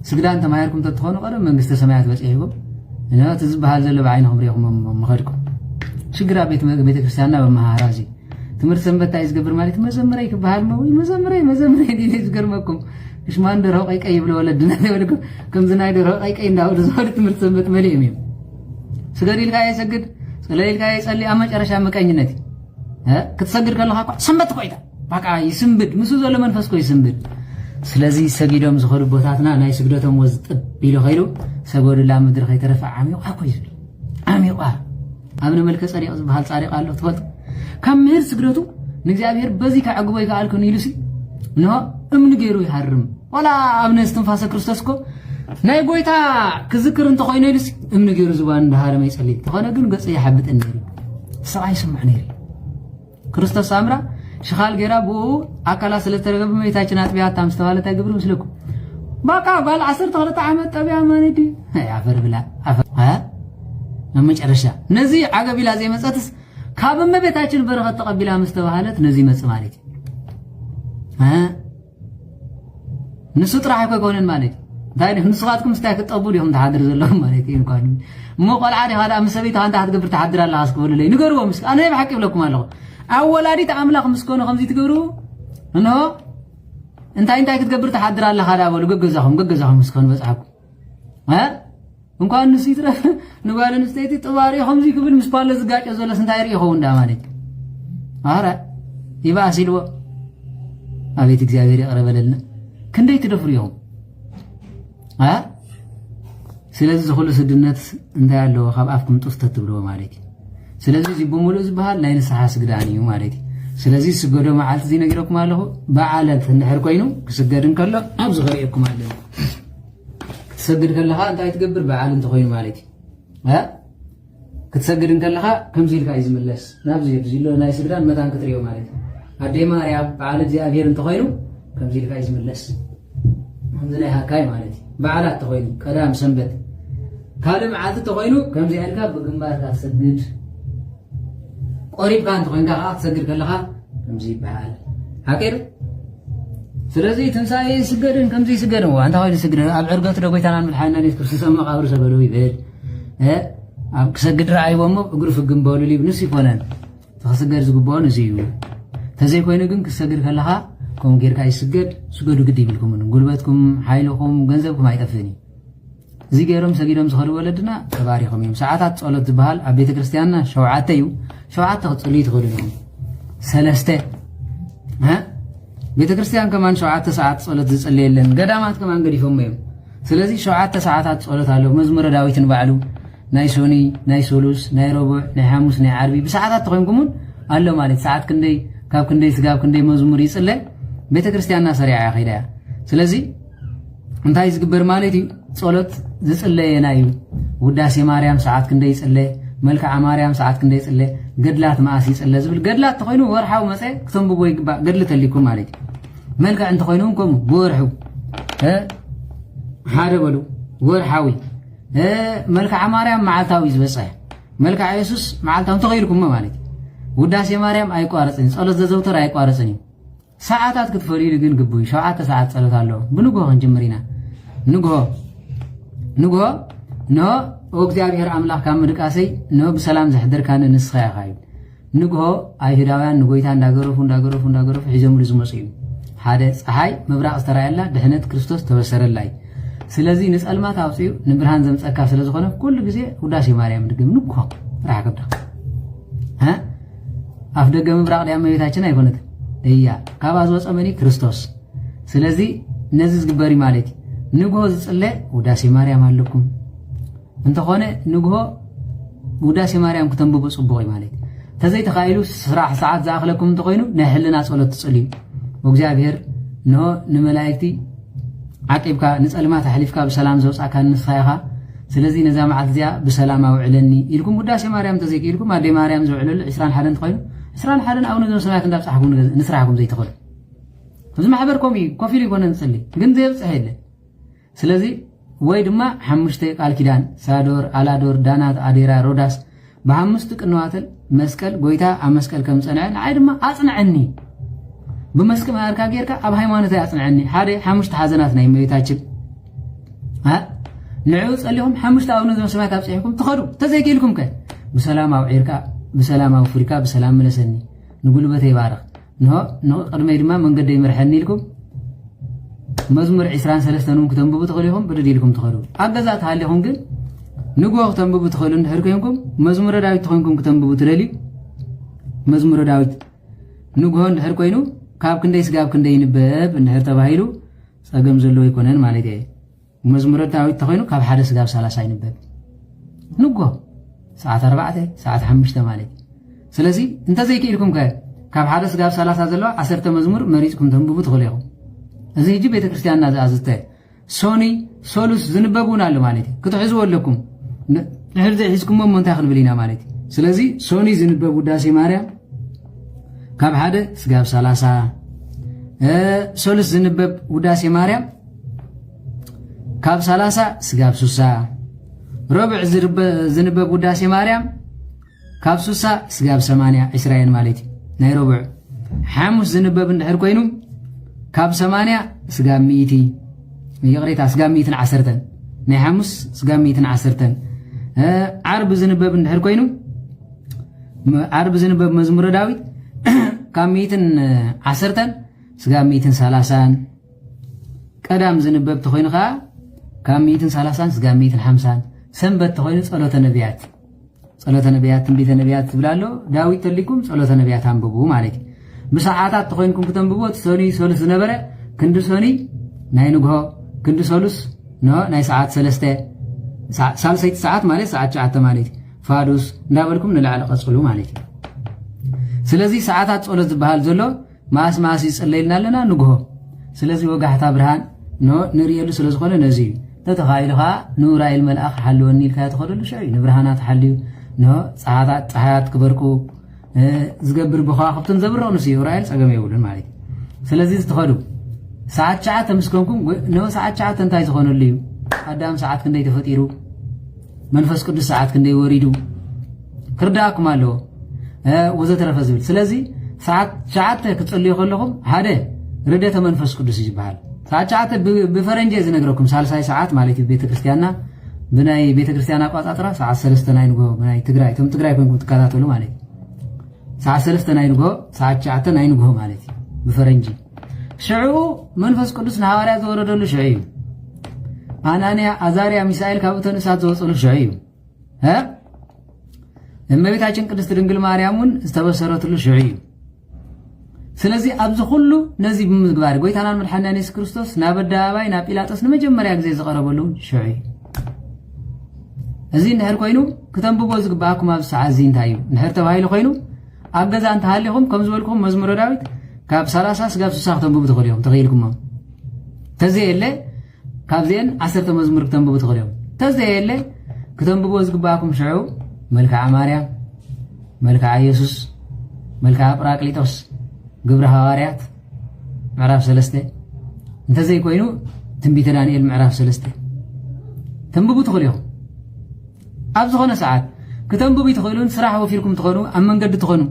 ስግዳን ተማሂርኩም ተትኾኑ ቀደም መንግስተ ሰማያት በጽሕይዎ እና ትዝባሃል ዘሎ ባይንኩም ሪኹም መኸድኩም ሽግራ ቤተ ክርስቲያንና በመሃራዚ ትምህርት ሰንበት ታይ ዝገብር ማለት መዘምረይ ክባሃል ነው መዘምረይ ዲኔ ዝገርመኩም እሽ ማን ደረው ቀይ ብለ ወለድና ይወልኩ ከም ዝናይ ደረው ቀይ እንዳው ደዘወድ ትምህርት ሰንበት መልእም ይም ስገሪልካ ይሰግድ ጸለይልካ ይጸልይ አመጨረሻ መቀኝነት ክትሰግድ ከለኻ ሰንበት ቆይታ በቃ ይስምብድ ምሱ ዘሎ መንፈስ ቆይ ይስምብድ ስለዚህ ሰጊዶም ዝኸዱ ቦታትና ናይ ስግደቶም ወዝጥብ ቢሉ ኸይሉ ሰጎድላ ምድር ከይተረፈ ዓሚቋ ቆይ ዓሚቋ አብነ መልከ ጸሪቅ ዝበሃል ጻሪቅ አለው ትፈልጥ ከምህር ስግደቱ ንእግዚአብሔር በዚ ከዓግቦ ይካልኩን ይሉሲ ነው እምን ገይሩ ይሐርም ወላ አብነ እስትንፋሰ ክርስቶስ ኮ ናይ ጎይታ ክዝክር እንተ ኮይኑ ይሉሲ እምን ገይሩ ዝባን እንዳሃረመ ይጸልይ ተኾነ ግን ገጽ ይሐብጥን ነይሩ ሰዓይ ስምዕ ነይሩ ክርስቶስ አምራ ሽኻል ገራ ቡ አካላ ስለተረገበ መይታችን አጥቢያ ታምስተዋለታ ግብሩ ምስልኩ በቃ ባል 12 ዓመት ጠቢያ ማንዲ አፈር ብላ አፈር መጨረሻ ነዚህ አገቢላ ዘይመጸትስ ካብመ ቤታችን በረኸት ተቀቢላ መስተባሃለት ነዚህ መጽ ማለት ንሱ ጥራህ ኮይኮነን ማለት ዳይ ንስኻትኩም ስታይ ከተጠቡ ዲኹም ተሓድር ዘለኹም ማለት እንኳን ሞቆልዓዲ ኻዳ መሰበይታ አንተ አትገብር ተሓድር አላህ አስከብልለይ ንገርዎ ምስ አነ በሐቂ ብለኩም አለኹ አወላዲት አምላኽ ምስኮነ ከምዚ ትገብሩ እንሆ እንታይ ክትገብር ተሓድር አላህ ኻዳ በሉ ገገዛኹም ምስኮነ በጻሕኩ እንኳን ንሱ ይትረፍ ንጓልን ስቴቲ ጥባሪ ከምዚ ክብል ምስ ፓለ ዝጋጨ ዘሎ ስንታይ ሪኢኹ እንዳ ማለት አረ ይባሲልዎ አቤት እግዚአብሔር ያቀረበለልና ክንደይ ትደፍሪው ስለዚህ ዝኹሉ ስድነት እንታይ ያለው ካብ አፍኩም ጥፍተት ትብሎ ማለት ስለዚህ ዝብሙሉ ዝባሃል ናይ ንስሓ ስግዳን እዩ ማለት ስለዚህ ስገዶ መዓልት እዚ ነግረኩም ኣለኹ በዓለት እንድሕር ኮይኑ ክስገድን ከሎ ኣብ ዝኸሪእኩም ኣለኹ ክትሰግድ ከለኻ እንታይ ትገብር በዓል እንተ ኮይኑ ማለት ክትሰግድ ከለኻ ከምዚ ኢልካ እዩ ዝምለስ ናብዚ ብዚሎ ናይ ስግዳን መታን ክትሪኦ ማለት ኣዴ ማርያም በዓል እግዚአብሔር እንተ ኮይኑ ከምዚ ኢልካ እዩ ዝምለስ ከምዚ ናይ ሃካይ ማለት በዓላት እንተ ኮይኑ ቀዳም ሰንበት ካልእ መዓልቲ ተኮይኑ ከምዚ ኢልካ ብግንባርካ ትሰግድ ቆሪብካ እንተኮይንካ ከዓ ትሰግድ ከለካ ከምዚ ይበሃል ሓቂር ስለዚ ትንሳኤ ይስገድን ከምዚ ይስገድን አንታ ኮይድ ይስገድ ኣብ ዕርገቱ ደጎይታና ምልሓና ኢየሱስ ክርስቶስ ኣብ መቃብር ሰገዱ ይብል ኣብ ክሰግድ ረኣይቦሞ እግሩ ፍግም በሉ ንስ ይኮነን ተኽስገድ ዝግብኦ ንዚ እዩ ተዘይ ኮይኑ ግን ክሰግድ ከለካ ከም ጌርካ ይስገድ ስገዱ ግድ ይብልኩምን ጉልበትኩም ሓይልኩም ገንዘብኩም ኣይጠፍእን እዚ ገይሮም ሰጊዶም ዝኸዱ ወለድና ተባሪኾም እዮም ሰዓታት ጸሎት ዝበሃል ኣብ ቤተ ክርስቲያንና 7 እዩ 7 ክጽልዩ ትኽእሉ እዮም 3 ቤተ ክርስቲያን ከማን 7 ሰዓት ጸሎት ዝጽልየለን ገዳማት ከማን ገዲፎም እዮም ስለዚ 7 ሰዓታት ጸሎት ኣሎ መዝሙረ ዳዊትን ባዕሉ ናይ ሶኒ ናይ ሶሉስ ናይ ረቡዕ ናይ ሐሙስ ናይ ዓርቢ ብሰዓታት ተኾንኩምን ኣሎ ማለት ሰዓት ክንደይ ካብ ክንደይ ስጋብ ክንደይ መዝሙር ይጽለ ቤተ ክርስቲያንና ሰሪዓ ያኺዳ ስለዚ እንታይ ዝግበር ማለት እዩ ጸሎት ዝጽለየና እዩ ውዳሴ ማርያም ሰዓት ክንደይ ይጽለ መልክዓ ማርያም ሰዓት ክንደይ ይጽለ ገድላት ማእሲ ይጽለ ዝብል ገድላት ተኾይኑ ወርሓው መጽ ክተንብቦ ይግባእ ገድሊ ተሊኩም ማለት እዩ መልክዕ እንተኾይኑም ከም ብወርሑ ሓደ በሉ ወርሓዊ መልክዓ ማርያም መዓልታዊ ዝበጽሕ መልክዓ ኢየሱስ መዓልታዊ ተኸይልኩም ማለት ውዳሴ ማርያም ኣይቋርጽን ጸሎት ዘዘውተር ኣይቋርጽን እዩ ሰዓታት ክትፈልዩ ግን ግቡይ 7 ሰዓት ጸሎት ኣሎ ብንግሆ ክንጅምር ኢና ንግሆ ኖ እግዚአብሔር አምላክ ካምድቃሰይ ኖ በሰላም ዘሕደርካን ንስኻ ያኻዩ ንግሆ አይሁዳውያን ንጎይታ እንዳገረፉ ሒዞምሉ ዝመጹ እዩ ሓደ ፀሓይ ምብራቅ ዝተራየላ ድሕነት ክርስቶስ ተበሰረላይ ስለዚህ ንጸልማት አውጽዩ ንብርሃን ዘምጸካ ስለዝኾነ ኩሉ ግዜ ውዳሴ ማርያም ድግም ንግሆ ራሕከብዳ አፍ ደገ ምብራቅ ዲያ መቤታችን አይኮነት እያ ካብ ዝወፀ መኒ ክርስቶስ ስለዚህ ነዚ ዝግበሪ ማለት ንግሆ ዝጽለ ውዳሴ ማርያም ኣለኩም እንተኾነ ንግሆ ውዳሴ ማርያም ከተንብቡ ጽቡቕ ማለት ተዘይ ተኻይሉ ስራሕ ሰዓት ዝኣኽለኩም እንተኾይኑ ናይ ሕልና ጸሎት ትጽልዩ ወእግዚአብሔር ኖ ንመላእክቲ ዓቂብካ ንጸልማት ኣሕሊፍካ ብሰላም ዘውጻእካ ንስኻ ኢኻ ስለዚ ነዛ መዓልቲ እዚኣ ብሰላም ኣውዕለኒ ኢልኩም ውዳሴ ማርያም ተዘይክኢልኩም ኣዴ ማርያም ዘውዕለሉ 21 እንተኾይኑ 21 ኣብነ ሰማያት እንዳብፅሓኩም ንስራሕኩም ዘይትኽእሉ እዚ ማሕበርኩም እዩ ኮፍ ኢሉ ይኮነ ንጽሊ ግን ዘየብፅሕ የለን ስለዚ ወይ ድማ 5 ቃል ኪዳን ሳዶር አላዶር ዳናት አዴራ ሮዳስ በ5 ቅንዋተል መስቀል ጎይታ ኣብ መስቀል ከም ጸንዐ ንዓይ ድማ ኣጽንዐኒ በመስቀል ማርካ ጌርካ ኣብ ሃይማኖት ኣጽንዐኒ ሓደ 5 ሓዘናት ናይ መቤታችን ንዕኡ ጸሊኹም 5 ኣብነ ሰማያት ኣብፅሕኩም ትኸዱ ተዘይኪልኩም ከ ብሰላም ኣውዒርካ بسلام أفريقيا بسلام ملسني نقول بتي بارك نه قدمي دما من قد يمرحني لكم مزمور 23 كتنبو بتخليهم بدي لكم تخلوا أجازات هالهم جن نقول كتنبو بتخلون هركينكم مزمور داوود تخلينكم كتنبو بترلي مزمور داوود نقول هركينو كاب كنديس كاب كندين باب نهر تباهيلو سأقوم زلوا يكونن مالتي مزمور داوود تخلينو كاب حارس كاب سالسين باب نقول ساعة 4 ساعة 5 مالك سلازي انت زي كيلكم كاب حدث قاب 30 زلوا 10 مزمور مريضكم تنببو تخليهم ازي يجي بيت كريستيان ناز ازته سوني سولوس زنببون على مالتي كتحزوا لكم نحرز حزكم من تاخذ بلينا مالتي سلازي سوني زنببو داسي ماريا كاب حدث قاب 30 سولوس زنبب وداسي ماريا كاب 30 سقاب سوسا ربع زنبب وداسي مريم كاب سوسا سقاب 8 إسرائيل مالتي ناي ربع حامس زنبب ندحر كوينو كاب 8 سقاب 100 يغريتا سقاب 110 ناي حامس سقاب 110 عرب زنبب ندحر كوينو عرب زنبب مزمور داوود كاب 110 سقاب 130 قدام زنبب تخوين خا كاب 130 سقاب 150 سنبت تخوين صلاة نبيات تنبيت نبيات تبلالو داوود تليكم صلاة نبيات هنببو مالك بساعات تخوينكم كتنببو سوني سولس نبرة كندو سوني ناي نقهو كندو سولس ناي ساعات سلسته سالسيت ساعات مالك ساعات شعات مالك فادوس نابلكم نلعلق أسقلو مالك سلزي ساعات صلاة بحال زلو ماس يسأليلنا لنا نقهو سلزي وقحتا برهان نريالو سلز خلا نزيو تتخيلها نور الملأخ حلوني الكا تخلو شيء نبرهانات حليو صحات كبركو زقبر بخوا خبطن زبرو نسي ورايل صقم يقولون مالك سلازي تخلو ساعات شعات مسكنكم ساعات شعات انتاي زخونو ليو قدام ساعات كندي تفطيرو መንፈስ ቅዱስ ሰዓት ክንደይ ወሪዱ ክርዳኩም ኣሎ ወዘተረፈ ዝብል ስለዚ ሰዓት 9 ክትጸልዩ ከለኹም ሓደ ርደተ መንፈስ ቅዱስ ይባሃል ሰዓት 9 ብፈረንጅ ዝነግረኩም ሳልሳይ ሰዓት ማለት ቤተክርስቲያንና ብናይ ቤተክርስቲያን አቋጣጥራ ሰዓት 3 ናይ ንጎ ናይ ትግራይ ቶም ትግራይ ኮንኩም ትከታተሉ ማለት ሰዓት 3 ናይ ንጎ ሰዓት 9 ናይ ንጎ ማለት ብፈረንጅ ሽዑ መንፈስ ቅዱስ ንሐዋርያ ዘወረደሉ ሽዑ እዩ አናንያ አዛርያ ሚሳኤል ካብተን እሳት ዘወጸሉ ሽዑ እዩ እመቤታችን ቅድስት ድንግል ማርያምን ዝተበሰረትሉ ሽዑ እዩ ስለዚ ኣብዚ ሁሉ ነዚ ብምግባር ጎይታናን መድኃኒትና ኢየሱስ ክርስቶስ ናብ አደባባይ ናብ ጲላጦስ ንመጀመርያ ግዜ ዝቀረበሉ ሽዑ እዩ እዚ ንሕር ኮይኑ ክተንብቦ ዝግባአኩም ኣብ ሰዓት እዚ እንታይ እዩ ንሕር ተባሂሉ ኮይኑ ኣብ ገዛ እንተሃሊኹም ከም ዝበልኩም መዝሙረ ዳዊት ካብ 30 እስካብ 60 ክተንብቡ ትኽእሉ ኢኹም ተኽኢልኩም ተዘየለ ካብዚአን 10 መዝሙር ክተንብቡ ትኽእሉ ኢኹም ተዘየለ ክተንብቦ ዝግባአኩም ሽዑ መልክዓ ማርያም መልክዓ ኢየሱስ መልክዓ ጰራቅሊጦስ ግብረ ሐዋርያት ምዕራፍ 3 እንተዘይ ኮይኑ ትንቢተ ዳንኤል ምዕራፍ 3 ተንብቡ ትኽእሉ ኢኹም ኣብ ዝኾነ ሰዓት ክተንብቡ ትኽእሉን ስራሕ ወፊርኩም ትኾኑ ኣብ መንገዲ ትኾኑ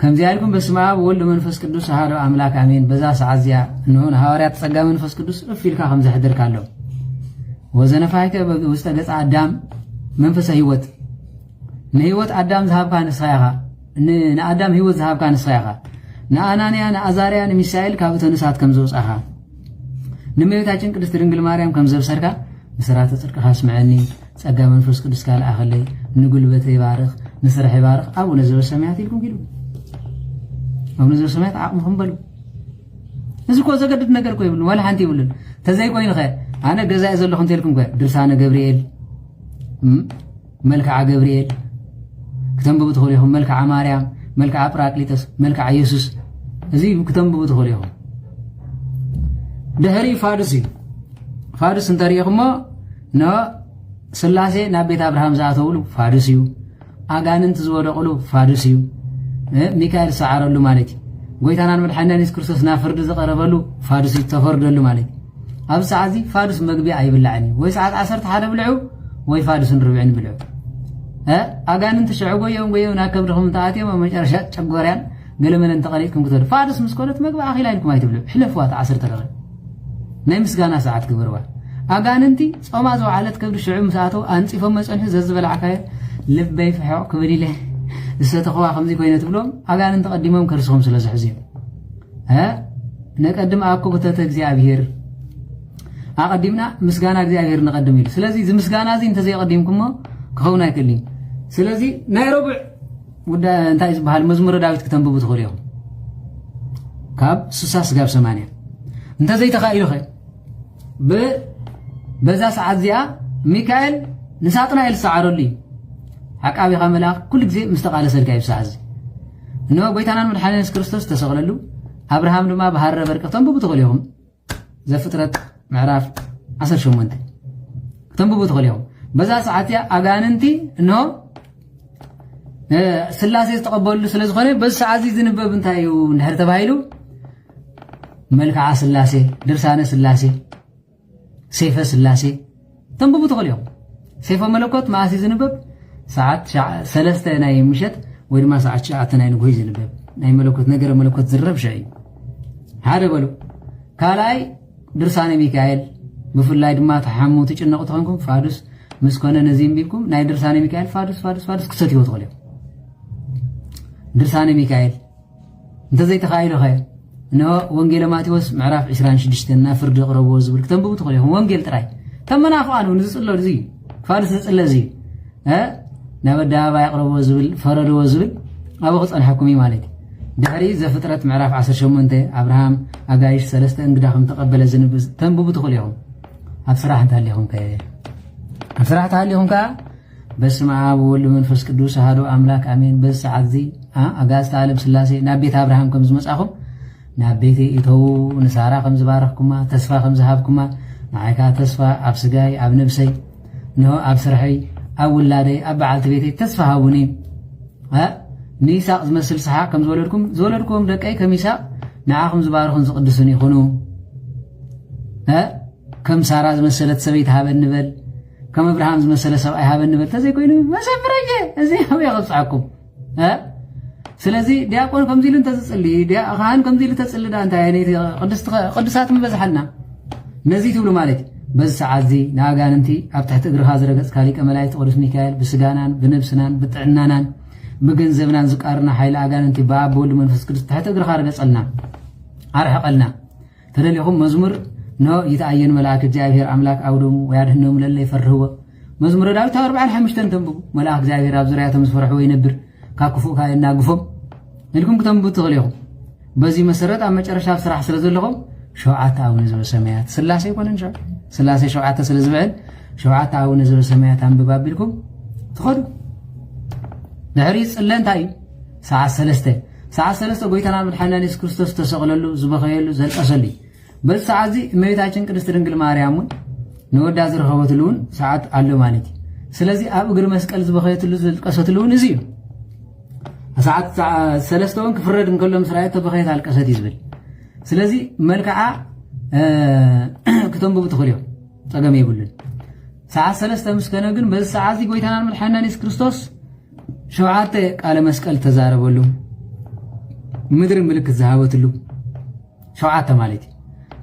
ከምዚ ያልኩም በስመ አብ ወወልድ ወመንፈስ ቅዱስ አሐዱ አምላክ አሜን በዛ ሰዓት እዚኣ እንሆ ሐዋርያት ጸጋ መንፈስ ቅዱስ እፊልካ ከም ዝሕድርካ ኣሎ ወዘነፋይከ ውስጠ ገጽ አዳም መንፈስ ህይወት ንህይወት አዳም ዝሃብካ ንስኻይኻ ንአዳም ህይወት ዝሃብካ ንስኻይኻ ንአናንያ ንአዛርያ ንሚሳኤል ካብ እቶን እሳት ከም ዘውጻኻ ንእመቤታችን ቅድስት ድንግል ማርያም ከም ዘብሰርካ ምስራተ ጽድቅኻ ስምዐኒ ጸጋ መንፈስ ቅዱስ ካልኣኸለይ ንጉልበተ ይባርኽ ንስራሕ ይባርኽ አቡነ ዘበሰማያት ኢልኩም ኪዱ አቡነ ዘበሰማያት ዓቕምኩም በሉ እዚ እኮ ዘገድድ ነገር እኮ ይብሉን ወላ ሓንቲ ይብሉን ተዘይ ኮይንኸ ኣነ ገዛኢ ዘለኹ እንተልኩም ድርሳነ ገብርኤል መልክዓ ገብርኤል ክተንብቡ ትኽእሉ ኢኹም መልክዓ ማርያም መልክዓ ጰራቅሊጦስ መልክዓ ኢየሱስ እዚ ክተንብቡ ትኽእሉ ኢኹም ድሕሪ ፋዱስ እዩ ፋዱስ እንተሪኢኹሞ ኖ ስላሴ ናብ ቤት አብርሃም ዝኣተውሉ ፋዱስ እዩ አጋንንት ዝወደቕሉ ፋዱስ እዩ ሚካኤል ዝሰዓረሉ ማለት እዩ ጎይታናን መድኃኒትና ኢየሱስ ክርስቶስ ናብ ፍርዲ ዝቐረበሉ ፋዱስ እዩ ተፈርደሉ ማለት እዩ ኣብ ሰዓት እዚ ፋዱስ መግቢያ ኣይብላዕን ወይ ሰዓት 11 ብልዑ ወይ ፋዱስን ርብዕን ብልዑ አጋንንት ሽዕጎዮም ጎዮም ናብ ከብድኹም ተኣትዮም ኣብ መጨረሻ ጨጎርያን ገለመለን ተቐሊጥኩም ክትወዱ ፋዱስ ምስ ኮነት መግቢያ ኣኺላ ኢልኩም ኣይትብልዑ ሕለፍዋ 10 ደቂቕ ናይ ምስጋና ሰዓት ክብርዋ አጋንንቲ ጾማ ዘውዓለት ከብዲ ሽዑ ምሳኣተው አንፂፎም መጸንሒ ዘዝበልዓካዮ ልበይ ፍሕቕ ክብል ኢለ ዝተኸዋ ከምዚ ኮይነ ትብሎም አጋንንቲ ቀዲሞም ከርስኹም ስለ ዝሕዝዮም ነቀድም ኣኮተተ እግዚአብሔር አቀዲምና ምስጋና እግዚአብሔር ነቀድም ኢሉ ስለዚ እዚ ምስጋና እዚ እንተዘይቀዲምኩሞ ክኸውን ኣይክእልን ስለዚ ናይ ረቡዕ ጉዳይ እንታይ ዝበሃል መዝሙረ ዳዊት ክተንብቡ ትኽእሉ ኢኹም ካብ 60 እስካብ 80 እንተዘይተኻኢሉ ኸ በዛ ሰዓት እዚኣ ሚካኤል ንሳጥናኤል ዝሰዓረሉ እዩ ዓቃቢኻ መልኣኽ ኩሉ ግዜ ምስ ተቃለሰልካ እዩ ሰዓት እዚ እንሆ ጎይታናን መድኃኒትና ኢየሱስ ክርስቶስ ተሰቕለሉ አብርሃም ድማ ባሃረ በርቀ ክተንብቡ ትኽእሉ ኢኹም ዘፍጥረት ምዕራፍ 18 ክተንብቡ ትኽእሉ ኢኹም በዛ ሰዓት እያ አጋንንቲ እንሆ ስላሴ ዝተቐበሉ ስለ ዝኾነ በዚ ሰዓት እዚ ዝንበብ እንታይ እዩ እንድሕር ተባሂሉ መልክዓ ስላሴ ድርሳነ ስላሴ ሰይፈ ስላሴ ተንብቡ ትኽእሉ ኢኹም ሰይፈ መለኮት ማእሲ ዝንበብ ሰዓት 3 ናይ ምሸት ወይ ድማ ሰዓት 9 ናይ ንጎሆ ዝንበብ ናይ መለኮት ነገረ መለኮት ዝረብ ሸይ ሓደ በሉ ካልኣይ ድርሳነ ሚካኤል ብፍላይ ድማ ተሓሙ ትጭነቁ ትኾንኩም ፋዱስ ምስ ኮነ ነዚ እምቢልኩም ናይ ድርሳነ ሚካኤል ፋዱስ ክሰትይዎ ትኽእሉ ኢኹም ድርሳነ ሚካኤል እንተዘይተኻኢሉ ኸ እንሆ ወንጌል ማቴዎስ ምዕራፍ 26 ናብ ፍርዲ ቅረብዎ ዝብል ክተንብቡ ትኽእሉ ኢኹም ወንጌል ጥራይ ተመናኽኣን ንዝፅሎ እዚ ፋዱስ ዝፅለ እዚ ናብ ኣደባባይ ቅረብዎ ዝብል ፈረድዎ ዝብል ኣብኡ ክፀንሐኩም እዩ ማለት እዩ ድሕሪ ዘፍጥረት ምዕራፍ 18 አብርሃም አጋይሽ 3 እንግዳ ከም ተቀበለ ዝንብ ተንብቡ ትኽእሉ ኢኹም ኣብ ስራሕ እንተሃሊኹም ከ በስመ አብ ወወልድ ወመንፈስ ቅዱስ አሐዱ አምላክ አሜን በዚ ሰዓት እዚ ኣጋዝተ ዓለም ስላሴ ናብ ቤት አብርሃም ከም ዝመጻኹም ናብ ቤተይ እተው ንሳራ ከም ዝባረኽኩማ ተስፋ ከም ዝሃብኩማ ንዓይካ ተስፋ ኣብ ስጋይ ኣብ ነብሰይ እንሆ ኣብ ስርሐይ ኣብ ውላደይ ኣብ በዓልቲ ቤተይ ተስፋ ሃቡኒ ንይስሐቅ ዝመስል ሰሓቅ ከም ዝወለድኩም ደቀይ ከም ይስሐቅ ንዓኹም ዝባርኹን ዝቅድሱን ይኹኑ ከም ሳራ ዝመሰለት ሰበይቲ ሃበ ንበል كم ابراهام زمسل سب اي هابن نبل تزي كوينو مسمرج ازي هو يقصعكم ها سلازي دياقون كم زيلن تتصلي ديا خان كم زيل تصلي دا انت يعني قدسات مبزحنا نزي تبلو مالتي بس ساعات زي ناغاننتي اب تحت اغرها زرغص كاليق ملائكه قدس ميكائيل بسغانان بنفسنان بطعنانان بگنزبنان زقارنا حيل اغاننتي باب بول منفس قدس تحت اغرها رغصلنا ارحقلنا تدليهم مزمور نو يتعين ملاك እግዚአብሔር አምላክ አውደሙ ወያድህነሙ ለለ ይፈርህዎ መዝሙረ ዳዊት 45 ተንብቡ መላክ እግዚአብሔር ኣብ ዙርያ ተመስፈርሑ ይነብር ካክፉ ካይናግፎም ንልኩም ከተንብቡ ትኽእልኹም በዚህ መሰረት ኣብ መጨረሻ ስራሕ ስለ ዘለኹም ሸውዓተ አቡነ ዘበሰማያት ስላሴ ይኮነን ስላሴ ሸውዓተ ስለ ዝብዕል ሸውዓተ አቡነ ዘበሰማያት አንብባ ቢልኩም ትኸዱ ድሕሪ ጽለንታይ ሰዓት 3 ጎይታና መድኃኒትና ኢየሱስ ክርስቶስ ተሰቕለሉ ዝበኸየሉ ዘልቀሰሉ በዚ ሰዓት እዚ እመቤታችን ቅድስት ድንግል ማርያምን ንወዳ ዝረኸበትሉን ሰዓት ኣሎ ማለት እዩ ስለዚ ኣብ እግሪ መስቀል ዝበኸየትሉ ዘልቀሰትሉን እዚ እዩ ሰዓት 3 ክፍረድ እንከሎ ምስራኤል ተበኸየት አልቀሰት ይዝብል ስለዚ መልክዓ ከተንብቡ ትኽእሉ ፀገም የብሉን ሰዓት 3 ምስከነ ግን በዚ ሰዓት እዚ ጎይታና መድኃኒትና ኢየሱስ ክርስቶስ ሸውዓተ ቃለ መስቀል ተዛረበሉ ምድር ምልክት ዝሃበትሉ ሸውዓተ ማለት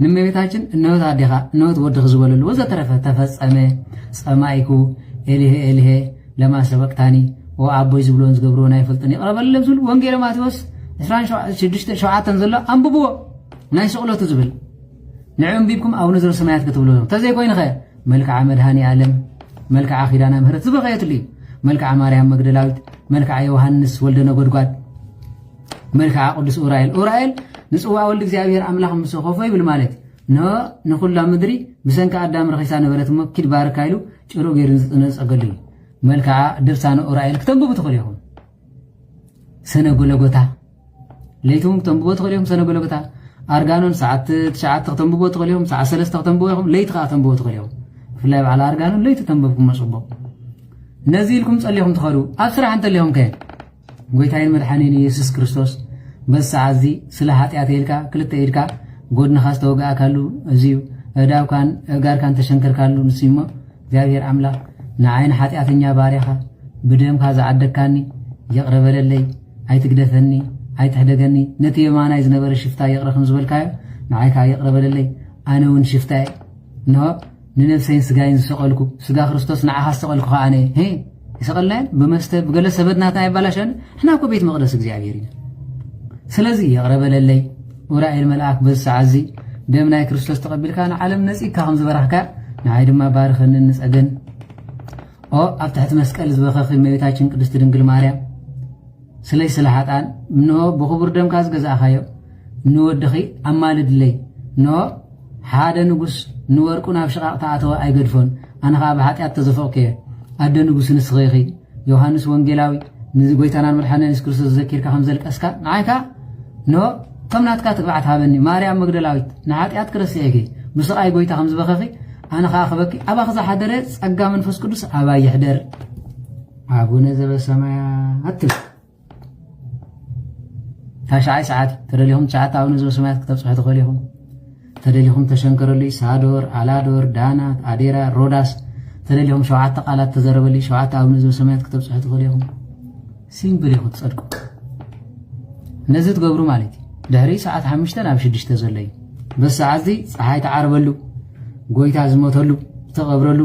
ንመቤታችን እነሆት አዲኻ እነሆት ወድኽ ዝበለሉ ወዘተረፈ ተፈጸመ ጸማይኩ ኤሊሄ ኤሊሄ ለማ ሰበቅታኒ ወአቦይ ዝብሎን ዝገብሮን አይፈልጥን ይቀርበለም ዝብል ወንጌል ማቴዎስ 26 7 ዘሎ አንብብዎ ናይ ስቕለቱ ዝብል ንዕም ቢብኩም አቡነ ዘበሰማያት ክትብሎ ተዘይ ኮይንኸ መልክዓ መድኃኒ ዓለም መልክዓ ኺዳና ምህረት ዝበኸየትሉ መልክዓ ማርያም መግደላዊት መልክዓ ዮሐንስ ወልደ ነጎድጓድ መልክዓ ቅዱስ ኡራኤል ንጽዋ ወልድ እግዚአብሔር አምላክ ምስኸፈ ይብል ማለት ንኹላ ምድሪ ብሰንካ አዳም ረኺሳ ነበረት መክድ ባርካይሉ ጭሮ ገይርን ዝነጸገሉ መልክዓ ድርሳነ ኡራኤል ከተንብቡ ትኽእሉ ኢኹም ሰነ ጎለጎታ ለይቱም ከተንብቡ ትኽእሉ ኢኹም ሰነ ጎለጎታ አርጋኖን ሰዓት 9 ከተንብቡ ትኽእሉ ኢኹም ሰዓት 3 ከተንብቡ ኢኹም ለይት ከተንብቡ ትኽእሉ ኢኹም ፍላይ በዓል አርጋኖን ለይት ተንብብኩም መጽቦ ነዚ ኢልኩም ጸልይኹም ትኸዱ ኣብ ስራሕ እንተልይኹም ከ ጎይታዬን መድኃኒን ኢየሱስ ክርስቶስ በሰዓት እዚ ስለ ኃጢአት ኢልካ ክልተ ኢድካ ጎድንኻ ዝተወግኣካሉ እዚዩ እዳውካን እጋርካን ተሸንከርካሉ ንስሞ እግዚአብሔር አምላክ ንዓይን ኃጢአተኛ ባሪያኻ ብደምካ ዝዓደካኒ የቕረበለለይ ኣይትግደፈኒ ኣይትሕደገኒ ነቲ የማናይ ዝነበረ ሽፍታ የቕረኽም ዝበልካዮ ንዓይካ የቕረበለለይ ኣነ እውን ሽፍታየ ንሆ ንነፍሰይን ስጋይን ዝሰቐልኩ ስጋ ክርስቶስ ንዓኻ ዝሰቐልኩ ከዓ ኣነ ይሰቐልናየን ብመስተ ብገለ ሰበድናትና ይባላሸን ሕና እኮ ቤት መቕደስ እግዚአብሔር ኢና ስለዚ የቕረበለለይ ኡራኤል መልአክ በዚ ሰዓት እዚ ደም ናይ ክርስቶስ ተቐቢልካ ንዓለም ነፂካ ከም ዝበራኽካ ንዓይ ድማ ባርኸኒ ንፀገን ኣብ ትሕቲ መስቀል ዝበኸኺ እመቤታችን ቅድስቲ ድንግል ማርያም ስለይ ስለ ሓጣን እንሆ ብኽቡር ደምካ ዝገዛእኻዮ ንወድኺ ኣማልድለይ እንሆ ሓደ ንጉስ ንወርቁ ናብ ሽቓቕ ተኣተወ ኣይገድፎን ኣነኻ ብሓጢኣት ተዘፈቕከየ ኣደ ንጉስ ንስኺኺ ዮሐንስ ወንጌላዊ ንጎይታናን መድኃኒና ኢየሱስ ክርስቶስ ዘኪርካ ከም ዘልቀስካ ንዓይካ ኖ ከምናትካ ትግባዕት ሃበኒ ማርያም መግደላዊት ንኃጢአት ክርስቲያኪ ምስቓይ ጎይታ ከም ዝበኸኺ ኣነኻ ኸበኪ ኣባኺ ዝሓደረ ጸጋ መንፈስ ቅዱስ ኣባይ ይሕደር አቡነ ዘበሰማያት ታሻይ ሰዓት ተደሊኹም ቻታ አቡነ ዘበሰማያት ከተብጽሑ ትኽእሉ ኢኹም ተደሊኹም ተሸንከረሉ ሳዶር አላዶር ዳናት አዴራ ሮዳስ ተደሊኹም ሸውዓተ ቃላት ተዘረበሉ ሸውዓተ አቡነ ዘበሰማያት ከተብጽሑ ትኽእሉ ኢኹም ሲምፕል ይኹ ትጸድቁ ነዚ ትገብሩ ማለት ድሕሪ ሰዓት 5 ናብ 6 ዘለይ በሰዓት እዚ ፀሓይ ተዓርበሉ ጎይታ ዝሞተሉ ተቐብረሉ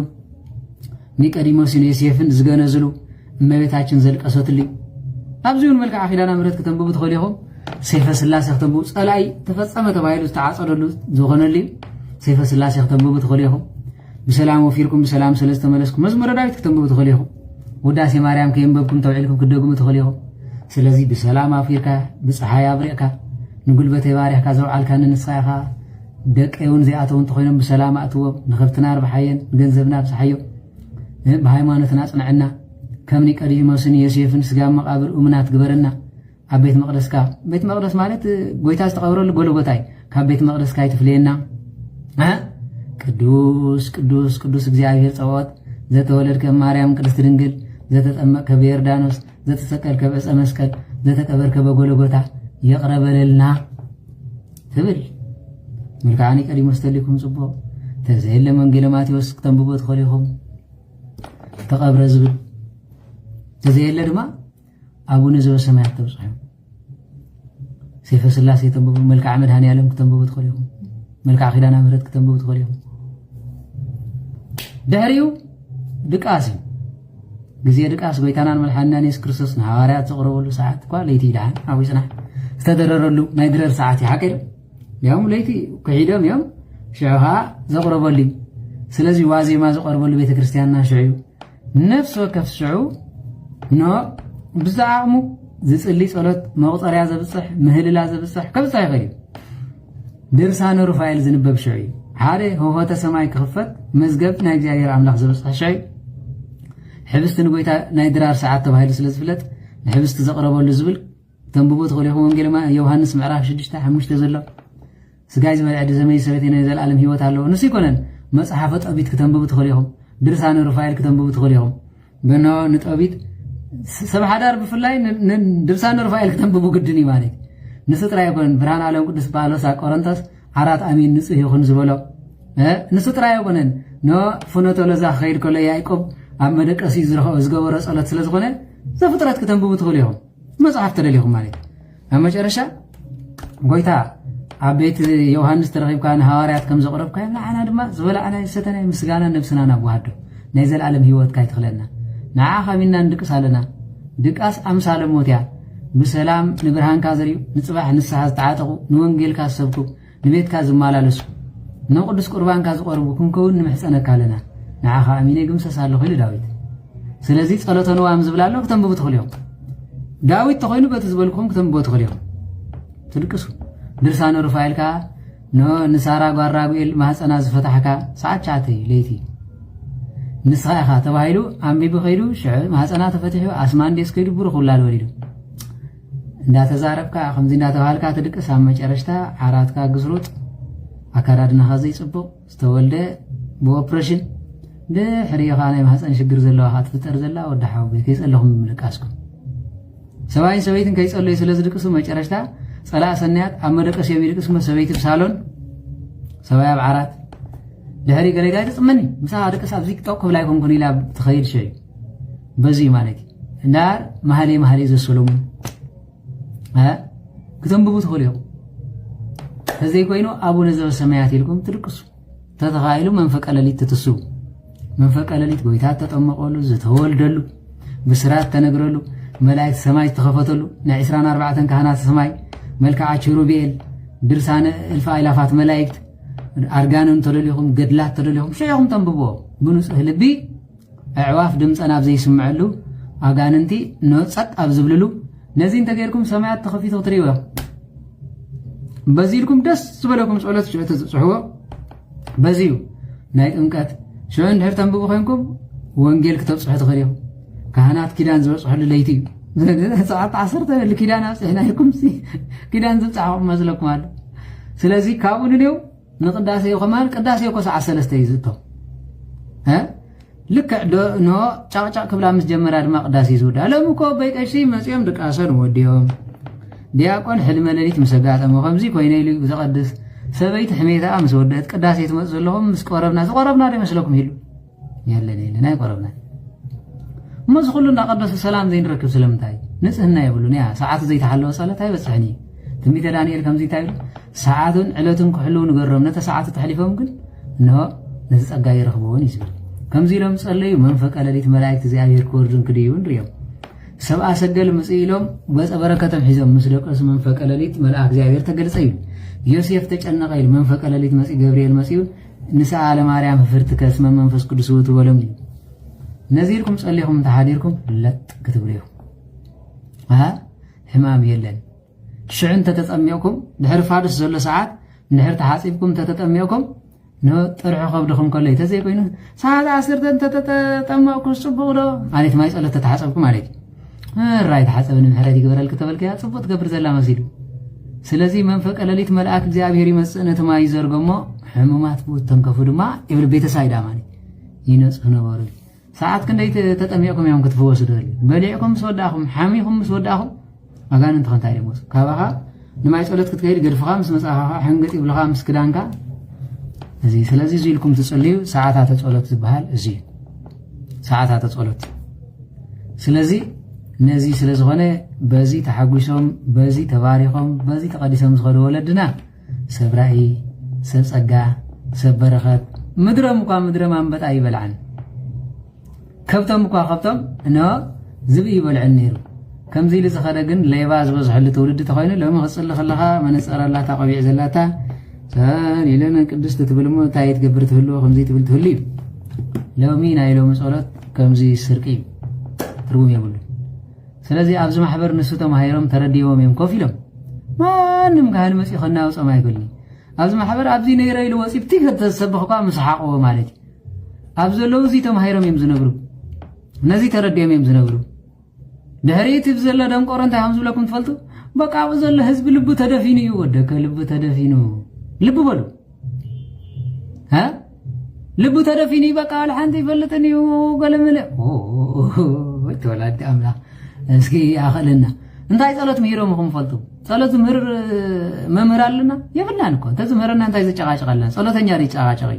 ኒቆዲሞስን ዮሴፍን ዝገነዝሉ እመቤታችን ዘልቀሰትሉ ኣብዚውን መልክዓ ኺዳና ምህረት ከተንብቡ ትኽእሉ ኢኹም ሰይፈ ስላሴ ከተንብቡ ጸላይ ተፈጸመ ተባሂሉ ዝተዓጸደሉ ዝኾነሉ ሰይፈ ስላሴ ከተንብቡ ትኽእሉ ኢኹም ብሰላም ወፊርኩም ብሰላም ሰለስተ መለስኩም መዝሙረ ዳዊት ከተንብቡ ትኽእሉ ኢኹም ውዳሴ ማርያም ከየንበብኩም ተውዒልኩም ክደግሙ ትኽእሉ ኢኹም ስለዚ ብሰላም ኣፊርካ ብፀሓይ ኣብሪቕካ ንጉልበተይ ባሪኽካ ዘውዓልካ ንንስኻ ደቀውን ዘይኣተውን ተኾይኖም ብሰላም ኣእትዎም ንኸብትና ርብሓየን ንገንዘብና ብፅሓዮ ብሃይማኖትና ጽንዕና ከም ኒቆዲሞስን ዮሴፍን ስጋ መቃብር እምናት ግበረና ኣብ ቤት መቕደስካ ቤት መቕደስ ማለት ጎይታ ዝተቐብረሉ ጎልጎታይ ካብ ቤት መቕደስካ ይትፍልየና ቅዱስ ቅዱስ ቅዱስ እግዚአብሔር ጸዋት ዘተወለድከ ማርያም ቅድስት ድንግል ዘተጠመቅከ በዮርዳኖስ ዘተሰቀልከ በዕፀ መስቀል ዘተቀበርከ በጎልጎታ የቕረበለልና ትብል መልክዓ ኒቆዲሞስ ተሊኩም ጽቡቕ ተዘየለ ወንጌለ ማቴዎስ ከተንብቡ ትኽእሉ ኢኹም ተቀብረ ዝብል ተዘየለ ድማ አቡነ ዘበሰማያት ተብጽሑ ሰይፈ ስላሴ ተንብቡ መልክዓ መድኃኔዓለም ከተንብቡ ትኽእሉ ኢኹም መልክዓ ኪዳነ ምሕረት ከተንብቡ ትኽእሉ ኢኹም ድሕሪኡ ድቃስ ግዜ ድቃስ ጎይታናን መድሓኒናን ኢየሱስ ክርስቶስ ንሐዋርያት ዘቕረበሉ ሰዓት እኳ ለይቲ ይድሓን ኣብኡ ይጽናሕ ዝተደረረሉ ናይ ድረር ሰዓት እዩ ሓቂሉ ያውም ለይቲ ክሒዶም እዮም ሽዑ ከዓ ዘቕረበሉ እዩ ስለዚ ዋዜማ ዘቐርበሉ ቤተ ክርስቲያንና ሽዑ እዩ ነፍሲ ወከፍ ሽዑ ኖ ብዛዕሙ ዝጽሊ ጸሎት መቁጠርያ ዘብጽሕ ምህልላ ዘብጽሕ ከብጽሕ ይኽእል እዩ ድርሳነ ሩፋኤል ዝንበብ ሽዑ እዩ ሓደ ህውኸተ ሰማይ ክኽፈት መዝገብ ናይ እግዚኣብሔር ኣምላኽ ዘብጽሕ ሽዑ እዩ ሕብስቲ ንጎይታ ናይ ድራር ሰዓት ተባሂሉ ስለ ዝፍለጥ ንሕብስቲ ዘቕረበሉ ዝብል ተንብቡ ትኽእሉ ኢኹም ወንጌል ዮሃንስ ምዕራፍ 6:5 ዘሎ ስጋይ ዝበልዐ ድዘመይ ሰበይቲ ናይ ዘለኣለም ሂወት ኣለዎ ንሱ ይኮነን መጽሓፈ ጠቢት ከተንብቡ ትኽእሉ ኢኹም ድርሳነ ሩፋኤል ከተንብቡ ትኽእሉ ኢኹም በኖ ንጠቢት ሰብ ሓዳር ብፍላይ ድርሳነ ሩፋኤል ከተንብቡ ግድን እዩ ማለት ንሱ ጥራይ ይኮነን ብርሃን ዓለም ቅዱስ ጳውሎስ ኣብ ቆሮንቶስ 4 ኣሚን ንጹህ ይኹን ዝበሎ ንሱ ጥራይ ይኮነን ፍኖተ ሎዛ ክኸይድ ከሎ ያዕቆብ ኣብ መደቀሲ ዝገበሮ ጸሎት ስለ ዝኾነ ዘፍጥረት ከተንብቡ ትኽእሉ ኢኹም መጽሓፍ ተደሊኹም ማለት ኣብ መጨረሻ ጎይታ ኣብ ቤት ዮሃንስ ተረኺብካ ንሐዋርያት ከም ዘቕረብካ ንዓና ድማ ዝበላዕና ዝሰተናይ ምስጋና ነብስና ናብዋሃዶ ናይ ዘለዓለም ሂወትካ ይትኽለና ንዓኻ ሚና ንድቅስ ኣለና ድቃስ ኣምሳለ ሞት እያ ብሰላም ንብርሃንካ ዘርዩ ንጽባሕ ንስሓ ዝተዓጠቑ ንወንጌልካ ዝሰብኩ ንቤትካ ዝመላለሱ ንቅዱስ ቁርባንካ ዝቐርቡ ክንከውን ንምሕፀነካ ኣለና ንዓኻ ኣሚነ ግምሰስ ኣለኹ ኢሉ ዳዊት ስለዚ ጸሎተ ንዋም ዝብል ኣሎ ከተንብቡ ትኽእሉ ኢኹም ዳዊት ተኾይኑ በቲ ዝበልኩም ከተንብቡ ትኽእሉ ኢኹም ትድቅሱ ድርሳነ ሩፋኤል ከዓ ንሳራ ጓል ራጉኤል ማህፀና ዝፈታሕካ ሰዓት 9 እዩ ለይቲ ንስኻ ኢኻ ተባሂሉ ኣንቢቡ ኸይዱ ሽዑ ማህፀና ተፈቲሑ ኣስማንዴስ ከይዱ ብሩኽ ውላድ ወሊዱ እንዳተዛረብካ ከምዚ እንዳተባሃልካ ትድቅስ ኣብ መጨረሽታ ዓራትካ ግዝሩጥ ኣካዳድናኻ ዘይፅቡቕ ዝተወልደ ብኦፕሬሽን ድሕሪኻ ናይ ማህፀን ሽግር ዘለዋ ትፍጠር ዘላ ወዲ ሓዊ ከይጸለኹም ብምልቃስኩም ሰብኣይን ሰበይትን ከይጸለዩ ስለ ዝድቅሱ መጨረሽታ ጸላእ ሰናያት ኣብ መደቀስ እዮም ይድቅስ ሰበይቲ ብሳሎን ሰብኣይ ኣብ ዓራት ድሕሪ ገለጋይ ትጽመኒ ምሳኻ ድቅስ ኣብዚ ክጠቕ ክብላ ይኮንኩን ኢላ ትኸይድ ሽዑ በዚ ማለት እዩ እንዳር መሃሌ ዘሰሎሙን ከተንብቡ ትኽእሉ ኢኹም ከዘይ ኮይኑ ኣቡነ ዘበሰማያት ኢልኩም ትድቅሱ ተተኻኢሉ መንፈቀ ሌሊት ትትስቡ መንፈቀ ሌሊት ጎይታ ተጠመቐሉ ዝተወልደሉ ብስራት ተነግረሉ መላእክት ሰማይ ዝተኸፈተሉ ናይ 24 ካህናት ሰማይ መልክዓ ኪሩቤል ድርሳነ እልፍ ኣእላፋት መላእክት ኣርጋኖን ተደሊኹም ገድላት ተደሊኹም ሽዑኹም ተንብብዎ ብንጹህ ልቢ ኣዕዋፍ ድምፀን ኣብ ዘይስምዐሉ ኣጋንንቲ ጸጥ ኣብ ዝብልሉ ነዚ እንተገይርኩም ሰማያት ተኸፊቱ ክትሪእዎ በዚ ኢልኩም ደስ ዝበለኩም ጸሎት ሽዑ ትጽሕዎ በዚ እዩ ናይ ጥምቀት ሽዑ እንድሕር ተንብቡ ኮይንኩም ወንጌል ክተብጽሑ ትኽእሉ ኢኹም ካህናት ኪዳን ዝበጽሕሉ ለይቲ እዩ ሰዓት 10 ኪዳን ኣብጽሕና ኢልኩም ኪዳን ዝብጽሕኩም መስለኩም ኣሎ ስለዚ ካብኡ ንኔው ንቅዳሴ ይኸማል ቅዳሴ እኮ ሰዓት 3 እዩ ዝእቶ ልክዕ ጫቕጫቕ ክብላ ምስ ጀመራ ድማ ቅዳሴ ዝውዳ ሎም እኮ በይቀሺ መጺኦም ድቃሰን ወዲዮም ዲያቆን ሕልመ ሌሊት ምስ ኣጋጠሞ ከምዚ ኮይነ ኢሉ ዘቐድስ ሰበይቲ ሕሜታ ምስ ወደት ቅዳሴ ትመጽእ ዘለኹም ምስ ቆረብና ዝቆረብና ዶ ይመስለኩም ኢሉ የለን ኣይቆረብና እሞዚ ኩሉ እንዳቐደሱ ሰላም ዘይንረክብ ስለምንታይ ንጽህና የብሉን ያ ሰዓቱ ዘይተሓለወ ጸሎት ኣይበጽሕኒ ትንቢተ ዳንኤል ከምዚ እንታይ ኢሉ ሰዓቱን ዕለቱን ክሕልው ንገሮም ነተ ሰዓቱ ተሕሊፎም ግን እንሆ ነቲ ጸጋ ይረኽብዎን እዩ ዝብል ከምዚ ኢሎም ጸለዩ መንፈቀ ሌሊት መላእክት እግዚኣብሔር ክወርዱን ክድይቡ ንሪኦም ሰብኣ ሰገል ምጽእ ኢሎም ገጸ በረከቶም ሒዞም ምስ ደቀሱ መንፈቀ ሌሊት መልኣክ እግዚኣብሔር ተገልጸ እዩ ዮሴፍ ተጨነቐ ኢሉ መንፈቀ ሌሊት መጺእ ገብርኤል መጺኡ ንስኣ ለማርያም ፍርትከ እስመ መንፈስ ቅዱስ ውእቱ በሎም እዩ ነዚ ኢልኩም ጸሊኹም እንተሓዲርኩም ለጥ ክትብሉ ኢኹም ሕማም የለን ሽዑ እንተተጠሚዕኩም ድሕሪ ፋዱስ ዘሎ ሰዓት እንድሕር ተሓፂብኩም እንተተጠሚዕኩም ጥርሑ ከብድኹም ከሎ እዩ ተዘይ ኮይኑ ሰዓት 10 እንተተጠመቕኩ ጽቡቕ ዶ ማለት ማይ ጸሎት ተተሓፀብኩ ማለት እዩ ራይ ተሓፀብኒ ምሕረት ይግበረልክ ተበልከያ ጽቡቕ ትገብር ዘላ መሲሉ ስለዚ መንፈቀ ሌሊት መልኣክ እግዚኣብሔር ይመጽእ ነቲ ማይ ይዘርጎሞ ሕሙማት ተንከፉ ድማ ይብል ቤተሳይዳ ማለት ይነጽህ ነበሩ ሰዓት ክንደይ ተጠሚዕኩም እዮም ክትፍወሱ ደል በሊዕኩም ምስ ወዳእኹም ሓሚኹም ምስ ወዳእኹም ኣጋንንቲ እንታይ ደሞስ ካባኻ ንማይ ጸሎት ክትከይድ ገድፍኻ ምስ መጽሓኻ ሕንገጥ ይብልኻ ምስ ክዳንካ እዚ ስለዚ እዚ ኢልኩም ትጽልዩ ሰዓታት ጸሎት ዝበሃል እዚ ሰዓታት ጸሎት ስለዚህ ነዚ ስለዝኾነ በዚ ተሐጉሶም በዚ ተባሪኾም በዚ ተቀዲሶም ዝኸዱ ወለድና ሰብራኢ ሰብጸጋ ሰበረኸት ምድረም እኳ ምድረም አንበጣ ይበልዓን ከብቶም እኳ ከብቶም ነው ዝብ ይበልዕን ነይሩ ከምዚ ኢሉ ዝኸደ ግን ሌባ ዝበዝሐሉ ትውልድ ተኾይኑ ሎሚ ክጽሊ ከለኻ መነጸራላታ ቆቢዕ ዘላታ ሰሊለን ቅድስት ትብልሞ እንታይ ትገብር ትህሉ ከምዚ ትብል ትህሉ ሎሚ ናይ ሎሚ ጸሎት ከምዚ ስርቂ ትርጉም የብሉ ስለዚ ኣብዚ ማሕበር ንሱ ተማሂሮም ተረዲዮም እዮም ኮፍ ኢሎም ማንም ካህን መጽኢ ኸናውጾም ኣይክእልኒ ኣብዚ ማሕበር ኣብዚ ነይረ ኢሉ ወፂ ብቲ ከተሰብኽኳ ምስሓቕዎ ማለት ኣብ ዘለዉ እዚ ተማሂሮም እዮም ዝነብሩ ነዚ ተረዲዮም እዮም ዝነብሩ ድሕሪት ብዘሎ ደንቆሮ እንታይ ከም ዝብለኩም ትፈልጡ በቃ ኣብኡ ዘሎ ህዝቢ ልቡ ተደፊኑ እዩ ወደከ ልቡ ተደፊኑ ልቡ በሉ ልቡ ተደፊኑ በቃ ለሓንቲ ይፈልጥን እዩ ገለመለ ወላዲ ኣምላኽ እስኪ ኣኸለና እንታይ ጸሎት ምሂሮም ኹም ፈልጡ ጸሎት ምህር መምህር ኣለና የብልናን እኮ ተዝምህረና እንታይ ዘጨቃጨቀልና ጸሎተኛ ይጨቃጨቂ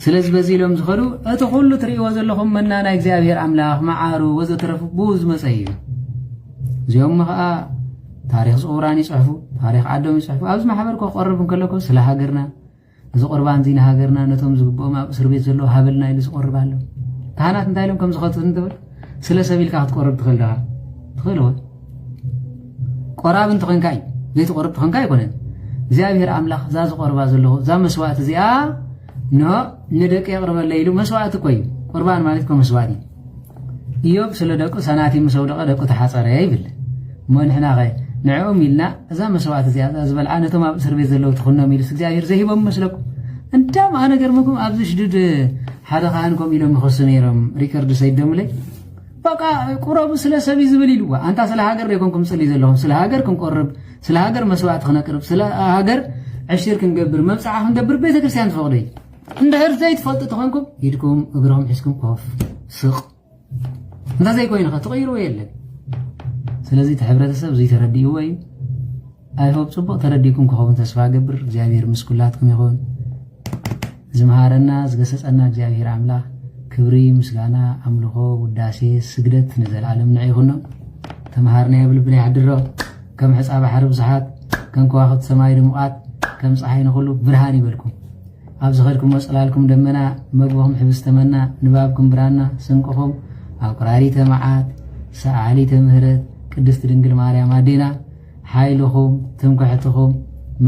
ስለዚ በዚ ኢሎም ዝኸዱ እቲ ኩሉ ትርእይዎ ዘለኹም መና ናይ እግዚአብሔር ኣምላኽ መዓሩ ወዘተረፉ ብዙ መጽይ እዚኦም ከዓ ታሪኽ ጽውራን ይጽሕፉ ታሪኽ ዓዶም ይጽሕፉ ኣብዚ ማሕበር ክቐርብ እንከለኩ ስለ ሃገርና እዚ ቁርባን ዚና ሃገርና ነቶም ዝግብኦም ኣብ እስር ቤት ዘለዉ ሃበልና ኢሉ ዝቐርብ ኣሎ ካህናት እንታይ ኢሎም ከም ዝኸቱ እንትብል ስለ ሰቢልካ ክትቆርብ ትኽእል ዲኻ ትኽእልዎ ቆራብ እንትኾንካ እዩ ዘይትቆርብ ትኾንካ ኣይኮነን እግዚአብሔር ኣምላኽ እዛ ዝቆርባ ዘለኹ እዛ መስዋዕት እዚኣ ኖ ንደቂ የቕርበለ ኢሉ መስዋዕት እኮ እዩ ቁርባን ማለት እኮ መስዋዕት እዩ ኢዮብ ስለ ደቁ ሰናቲ ምስ ወደቐ ደቁ ተሓፀረ ይብል እሞ ንሕና ኸ ንዕኦም ኢልና እዛ መስዋዕት እዚኣ ዝበልዓ ነቶም ኣብ እስር ቤት ዘለዉ ትኹኖም ኢሉስ እግዚአብሔር ዘይሂቦም መስለኩም እንዳም ኣነ ገርመኩም ኣብዚ ሽዱድ ሓደ ካህን ከምኡ ኢሎም ይኸሱ ነይሮም ሪከርድ ሰይደምለይ በቃ ቁረቡ ስለ ሰብ ዝብል ኢልዋ አንታ ስለ ሃገር ይኮንኩም ጽሊ ዘለኹም ስለ ሃገር ክንቆርብ ስለ ሃገር መስዋዕት ክነቅርብ ስለ ሃገር ዕሽር ክንገብር መብጽዓ ክንገብር ቤተ ክርስቲያን ትፈቕደይ እንድሕር ዘይትፈልጡ ትኾንኩም ኢድኩም እግሮም ሒዝኩም ኮፍ ስቕ እንታ ዘይኮይንኸ ትቕይርዎ የለን ስለዚ እቲ ሕብረተሰብ ዘይተረዲእዎ እዩ ኣይሆብ ጽቡቕ ተረዲእኩም ክኸውን ተስፋ ገብር እግዚአብሔር ምስ ኩላትኩም ይኹን ዝመሃረና ዝገሰጸና እግዚአብሔር ኣምላኽ ክብሪ ምስጋና ኣምልኾ ውዳሴ ስግደት ንዘለዓለም ንዕ ይኹኖ ተምሃርና የብልብና ይሓድሮ ከም ሕፃ ባሕሪ ብዙሓት ከም ከዋኽብቲ ሰማይ ድሙቓት ከም ፀሓይ ንኹሉ ብርሃን ይበልኩም ኣብ ዝኸድኩም ወጽላልኩም ደመና መግቦኹም ሕብስተመና ንባብኩም ብራና ስንቅኹም ኣብ ቅራሪተ መዓት ሰዓሊተ ምህረት ቅድስቲ ድንግል ማርያም ኣዴና ሓይልኹም ትምክሕትኹም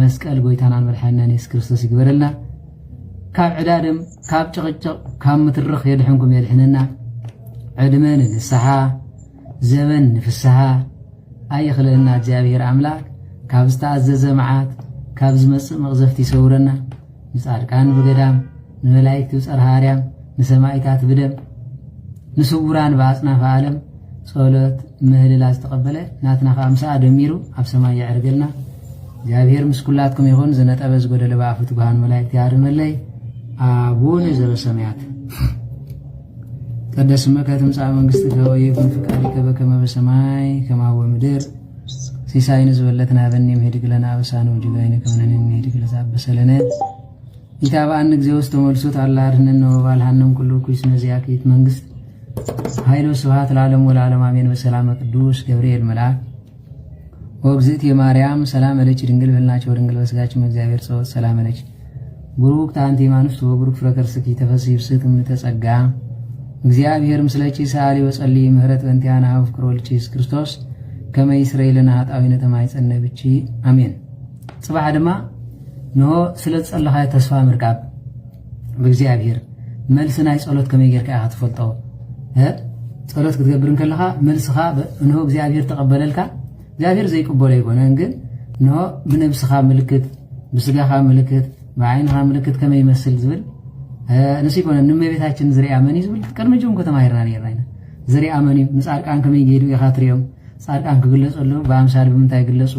መስቀል ጎይታናን መድሓኒናን ኢየሱስ ክርስቶስ ይግበረልና ካብ ዕዳድም ካብ ጭቕጭቕ ካብ ምትርኽ የድሕንኩም የድሕንና ዕድመ ንንስሓ ዘበን ንፍስሓ ኣይኽልልና እግዚአብሔር ኣምላክ ካብ ዝተኣዘዘ መዓት ካብ ዝመጽእ መቕዘፍቲ ይሰውረና ንጻድቃን ብገዳም ንመላእክቲ ብጸርሃ ኣርያም ንሰማይታት ብደም ንስውራን ብኣጽናፈ ዓለም ጸሎት ምህልላ ዝተቐበለ ናትና ከዓ ምሳኣ ደሚሩ ኣብ ሰማይ ያዕርገልና እግዚአብሔር ምስ ኩላትኩም ይኹን ዝነጠበ ዝጎደለ ብኣፉ ትጉሃን መላእክቲ ያርመለይ አቡነ ዘበሰማያት ቅድስ ስምከ ትምጻእ መንግሥትከ ወይኩን ፍቃድከ በከመ በሰማይ ከማሁ በምድር ሲሳይነ ዝበለትነ ሀበነ እምኅድግ ለነ አበሳነ ወጌጋየነ ከመ ንሕነኒ ለዘአበሰ ለነ ኢታብአነ እግዚኦ ውስተ መልሱት አላ አድኅነነ ወባልሐነ ኩሉ ኩይስ ነዚያኪት መንግሥት ኃይሎ ስብሐት ለዓለሙ ወለዓለሙ አሜን። በሰላመ ቅዱስ ገብርኤል መልአክ ወእግዝእትየ ማርያም ሰላም ለኪ ድንግል በልናቸው ወድንግል በሥጋችን እግዚአብሔር ጸወት ሰላም ለኪ ቡሩክት አንቲ እማንስት ወቡሩክ ፍሬ ከርሥኪ ተፈሥሒ ፍስሕት እምኔተ ጸጋ እግዚአብሔር ምስለኪ ሰአሊ ወጸሊ ምህረት በእንቲአነ ሀበ ፍቅር ወልድኪ ኢየሱስ ክርስቶስ ከመ ይስረይ ለነ ኃጣውኢነ ተማይጸነ ብኪ አሜን። ጽባሕ ድማ ንሆ ስለ ዝጸለኻዮ ተስፋ ምርቃብ ብእግዚአብሔር መልሲ ናይ ጸሎት ከመይ ጌርካ ኢኻ ትፈልጦ ጸሎት ክትገብር እንከለኻ መልስኻ ንሆ እግዚአብሔር ተቐበለልካ እግዚአብሔር ዘይቅበሎ ኣይኮነን ግን ንሆ ብነብስኻ ምልክት ብስጋኻ ምልክት بعينها ملكت كما يمثل زبل نسيكون نمبيتاችን زريعه مني زبل قدم جوم ከተማ ይራና ይራና زريعه مني ንጻድቃን ከመይ ይሄዱ ይኻትሪዮም ጻድቃን ክግለጹሉ በአምሳል በመንታይ ይግለጹ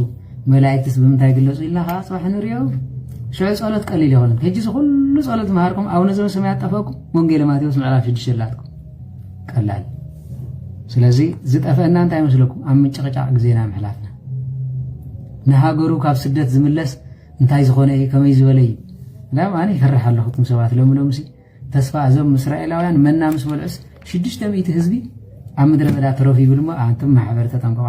መላእክትስ በመንታይ ይግለጹ ኢላኻ ጽባሕ ንሪዮ ሸይ ጸሎት ቀሊል ይሆን ከጂ ሁሉ ጸሎት ማህርኩም አቡነ ዘበሰማያት ጠፈቁም ወንጌል ማቴዎስ ምዕራፍ 6 ይላልኩም ቀላል ስለዚህ ዝጠፈና እንታይ መስለኩም አምጭቅጫቅ ጊዜና መሕላፍና ንሃገሩ ካብ ስደት ዝምለስ እንታይ ዝኾነ ከመይ ዝበለይ لا أنا يفرح الله خطم سوات لهم سي تسفى أزم إسرائيلاويان منا مس بالعس 600 ህዝቢ ኣብ ምድረ በዳ ተረፊቡ ድማ ኣንተም ማሕበር ተጠንቀቁ